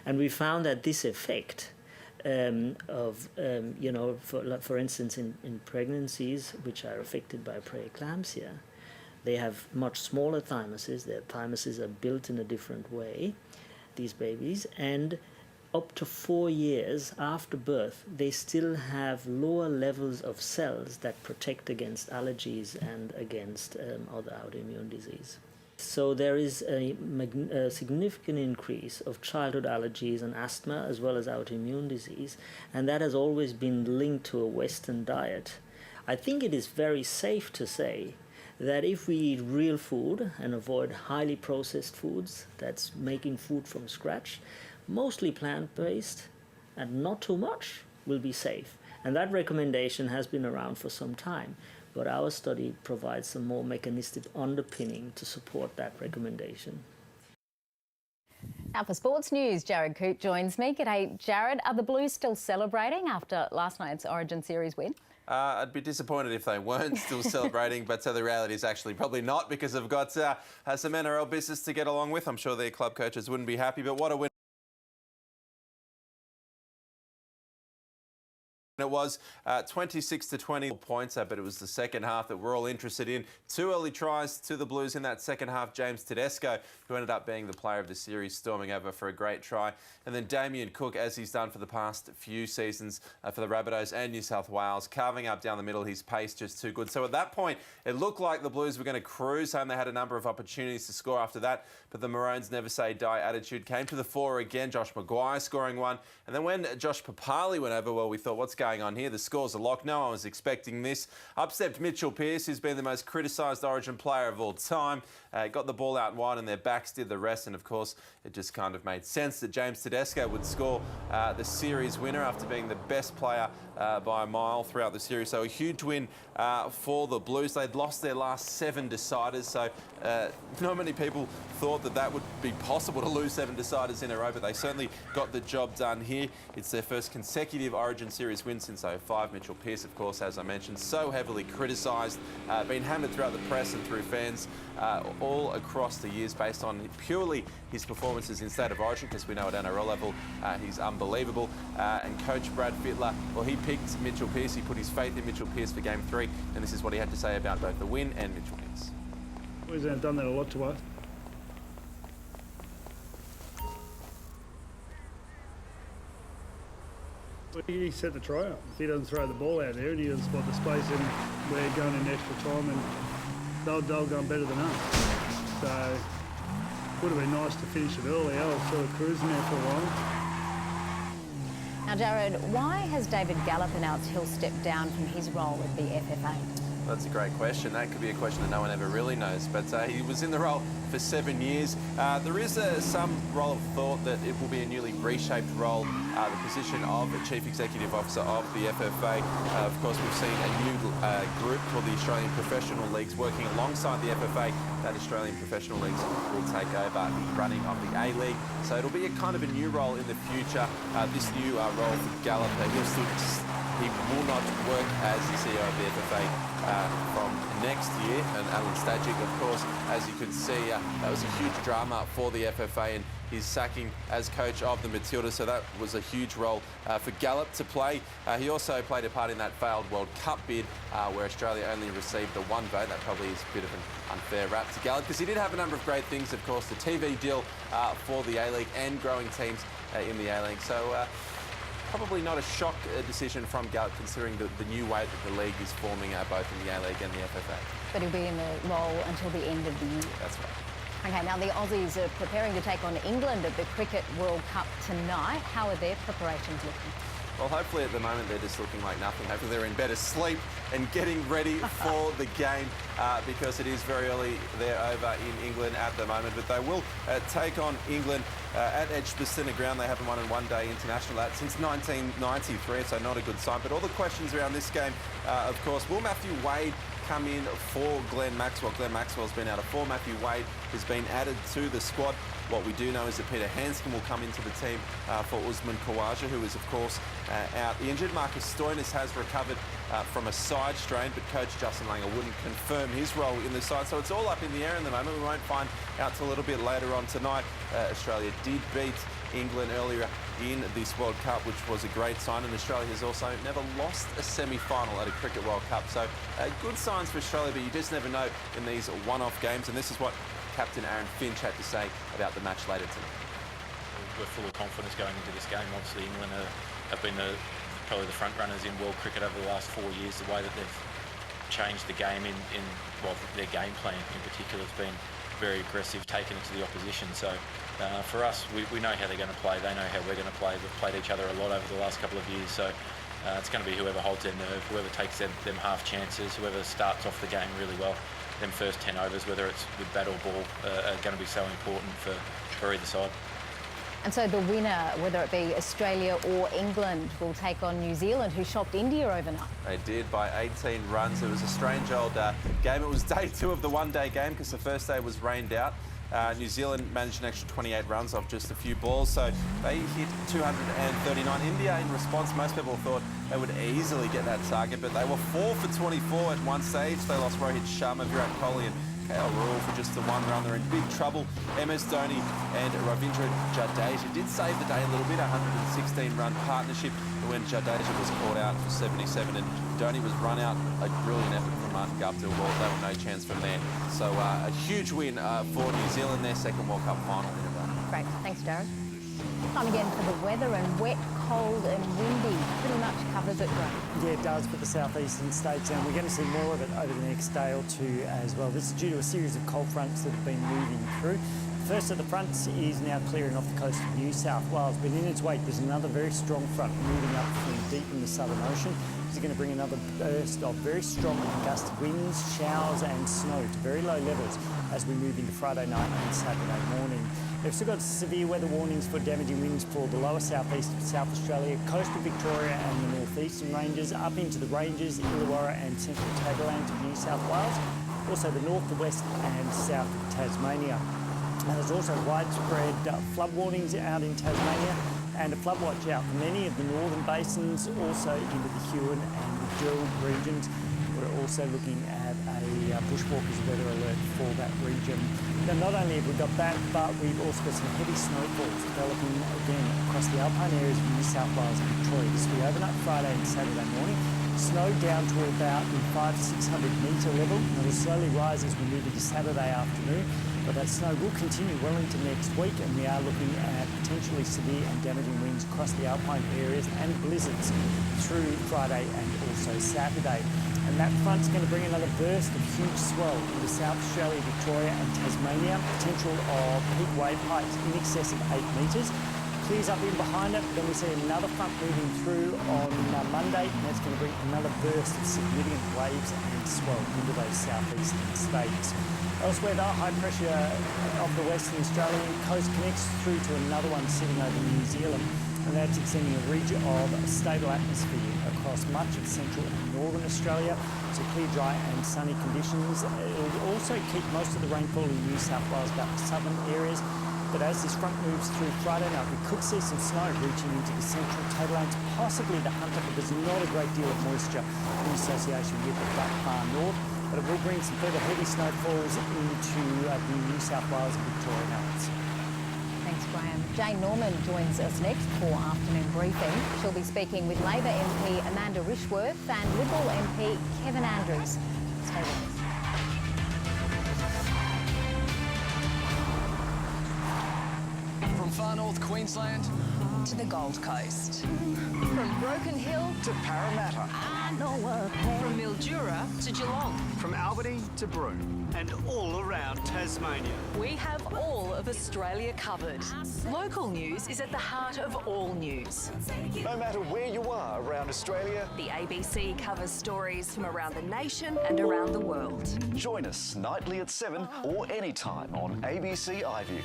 And we found that this effect for instance, in pregnancies which are affected by preeclampsia, they have much smaller thymuses. Their thymuses are built in a different way, these babies, and up to 4 years after birth, they still have lower levels of cells that protect against allergies and against other autoimmune disease. So there is a significant increase of childhood allergies and asthma as well as autoimmune disease, and that has always been linked to a Western diet. I think it is very safe to say that if we eat real food and avoid highly processed foods, that's making food from scratch, mostly plant-based and not too much, will be safe. And that recommendation has been around for some time. But our study provides some more mechanistic underpinning to support that recommendation. Now for sports news, Jared Coote joins me. G'day, Jared. Are the Blues still celebrating after last night's Origin Series win? I'd be disappointed if they weren't still celebrating, but the reality is actually probably not, because they've got some NRL business to get along with. I'm sure their club coaches wouldn't be happy, but what a win. It was 26-20 points, but it was the second half that we're all interested in. 2 early tries to the Blues in that second half. James Tedesco, who ended up being the player of the series, storming over for a great try. And then Damien Cook, as he's done for the past few seasons for the Rabbitohs and New South Wales, carving up down the middle. His pace just too good. So at that point, it looked like the Blues were going to cruise home. They had a number of opportunities to score after that, but the Maroons' never say die attitude came to the fore again. Josh Maguire scoring one. And then when Josh Papali went over, well, we thought, what's going on here? The score's a lock. No one was expecting this. Up stepped Mitchell Pearce, who's been the most criticised Origin player of all time. Got the ball out wide and their backs did the rest. And, of course, it just kind of made sense that James Tedesco would score the series winner after being the best player by a mile throughout the series. So a huge win for the Blues. They'd lost their last 7 deciders, so not many people thought that that would be possible to lose 7 deciders in a row, but they certainly got the job done here. It's their first consecutive Origin Series win since 2005. Mitchell Pearce, of course, as I mentioned, so heavily criticised, been hammered throughout the press and through fans all across the years based on purely his performances in State of Origin, because we know at NRL level he's unbelievable. And coach Brad Fittler, well, he picked Mitchell Pearce. He put his faith in Mitchell Pearce for Game 3, and this is what he had to say about both the win and Mitchell Pearce. He's done that a lot to us. He set the try up. If he doesn't throw the ball out there and he doesn't spot the space, then we're going in extra time and they'll go better than us. So would have been nice to finish it early. I was sort of cruising there for a while. Now, Jared, why has David Gallop announced he'll step down from his role at the FFA? That's a great question. That could be a question that no one ever really knows. But he was in the role for 7 years. There is some role of thought that it will be a newly reshaped role, the position of Chief Executive Officer of the FFA. Of course, we've seen a new group called the Australian Professional Leagues working alongside the FFA. That Australian Professional Leagues will take over the running of the A-League. So it'll be a kind of a new role in the future. This new role for Gallop, he will not work as the CEO of the FFA from next year. And Alan Stajic, of course, as you can see, that was a huge drama for the FFA and his sacking as coach of the Matildas. So that was a huge role for Gallop to play. He also played a part in that failed World Cup bid where Australia only received the 1 vote. That probably is a bit of an unfair rap to Gallop, because he did have a number of great things, of course, the TV deal for the A-League and growing teams in the A-League. So probably not a shock decision from Gallop, considering the new way that the league is forming both in the A-League and the FFA. But he'll be in the role until the end of the year. That's right. OK, now the Aussies are preparing to take on England at the Cricket World Cup tonight. How are their preparations looking? Well, hopefully at the moment they're just looking like nothing. Hopefully they're in better sleep and getting ready for the game because it is very early there over in England at the moment. But they will take on England at Edgbaston, a ground they haven't won in one-day international at since 1993, so not a good sign. But all the questions around this game, of course, will Matthew Wade come in for Glenn Maxwell. Glenn Maxwell's been out of form. Matthew Wade has been added to the squad. What we do know is that Peter Hanscom will come into the team for Usman Khawaja, who is, of course, out injured. Marcus Stoinis has recovered from a side strain, but coach Justin Langer wouldn't confirm his role in the side. So it's all up in the air in the moment. We won't find out till a little bit later on tonight. Australia did beat England earlier in this World Cup, which was a great sign, and Australia has also never lost a semi-final at a Cricket World Cup. So good signs for Australia, but you just never know in these one-off games, and this is what Captain Aaron Finch had to say about the match later tonight. We're full of confidence going into this game. Obviously England have been probably the front runners in world cricket over the last 4 years. The way that they've changed the game well, their game plan in particular has been very aggressive, taking it to the opposition. So for us, we know how they're going to play. They know how we're going to play. We've played each other a lot over the last couple of years. So it's going to be whoever holds their nerve, whoever takes them half chances, whoever starts off the game really well. Them first 10 overs, whether it's with bat or ball, are going to be so important for either side. And so the winner, whether it be Australia or England, will take on New Zealand, who shocked India overnight. They did by 18 runs. It was a strange old game. It was day 2 of the one-day game because the first day was rained out. New Zealand managed an extra 28 runs off just a few balls, so they hit 239. India, in response, most people thought they would easily get that target, but they were 4 for 24 at one stage. They lost Rohit Sharma, Virat Kohli and KL Rahul for just the 1 run. They're in big trouble. MS Dhoni and Ravindra Jadeja did save the day a little bit, a 116-run partnership when Jadeja was caught out for 77 and Dhoni was run out. A brilliant effort from Martin Guptill. Well, they were no chance from there. So a huge win for New Zealand, their second World Cup final in a row. Great, thanks Darren. Time again for the weather, and wet, cold and windy pretty much covers it, Graham. Yeah, it does for the southeastern states, and we're going to see more of it over the next day or two as well. This is due to a series of cold fronts that have been moving through. First of the fronts is now clearing off the coast of New South Wales, but in its wake there's another very strong front moving up from deep in the Southern Ocean. This is going to bring another burst of very strong gusty winds, showers and snow to very low levels as we move into Friday night and Saturday morning. They've still got severe weather warnings for damaging winds for the lower southeast of South Australia, coastal Victoria and the northeastern ranges, up into the ranges, Illawarra and central tablelands of New South Wales, also the north, the west and south of Tasmania. There's also widespread flood warnings out in Tasmania and a flood watch out for many of the northern basins, also into the Huon and the Gerald regions. We're also looking at a bushwalkers weather alert for that region. Now, not only have we got that, but we've also got some heavy snowfalls developing again across the alpine areas of New South Wales and Victoria. This will be overnight Friday and Saturday morning. Snow down to about the 500 to 600 metre level, and it'll slowly rise as we move into Saturday afternoon. But that snow will continue well into next week, and we are looking at potentially severe and damaging winds across the alpine areas and blizzards through Friday and also Saturday. And that front's going to bring another burst of huge swell into South Australia, Victoria and Tasmania. Potential of peak wave heights in excess of 8 metres. Clears up in behind it, then we see another front moving through on Monday, and that's going to bring another burst of significant waves and swell into those southeastern states. Elsewhere, the high pressure of the Western Australian coast connects through to another one sitting over New Zealand, and that's extending a region of stable atmosphere across much of central and northern Australia. So clear, dry and sunny conditions. It'll also keep most of the rainfall in New South Wales back to southern areas. But as this front moves through Friday night, we could see some snow reaching into the central tablelands, possibly the Hunter, but there's not a great deal of moisture in association with it that far north. But it will bring some further heavy snowfalls into the New South Wales and Victorian Alps. Thanks, Graham. Jane Norman joins us next for afternoon briefing. She'll be speaking with Labor MP Amanda Rishworth and Liberal MP Kevin Andrews. Stay with us. From far north Queensland to the Gold Coast. From Broken Hill to Parramatta. I know what. From Mildura to Geelong. From Albany to Broome. And all around Tasmania. We have all of Australia covered. Local news is at the heart of all news. No matter where you are around Australia, the ABC covers stories from around the nation and around the world. Join us nightly at 7 or anytime on ABC iView.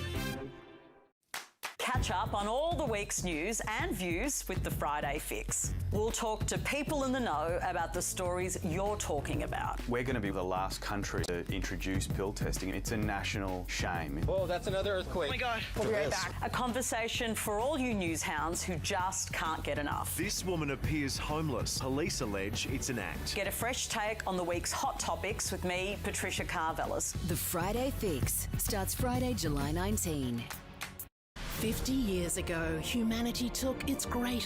Catch catch up on all the week's news and views with the Friday Fix. We'll talk to people in the know about the stories you're talking about. We're going to be the last country to introduce pill testing. It's a national shame. Oh, that's another earthquake. Oh my God. We'll be right back. A conversation for all you news hounds who just can't get enough. This woman appears homeless. Police allege it's an act. Get a fresh take on the week's hot topics with me, Patricia Carvelis. The Friday Fix starts Friday, July 19. 50 years ago, humanity took its greatest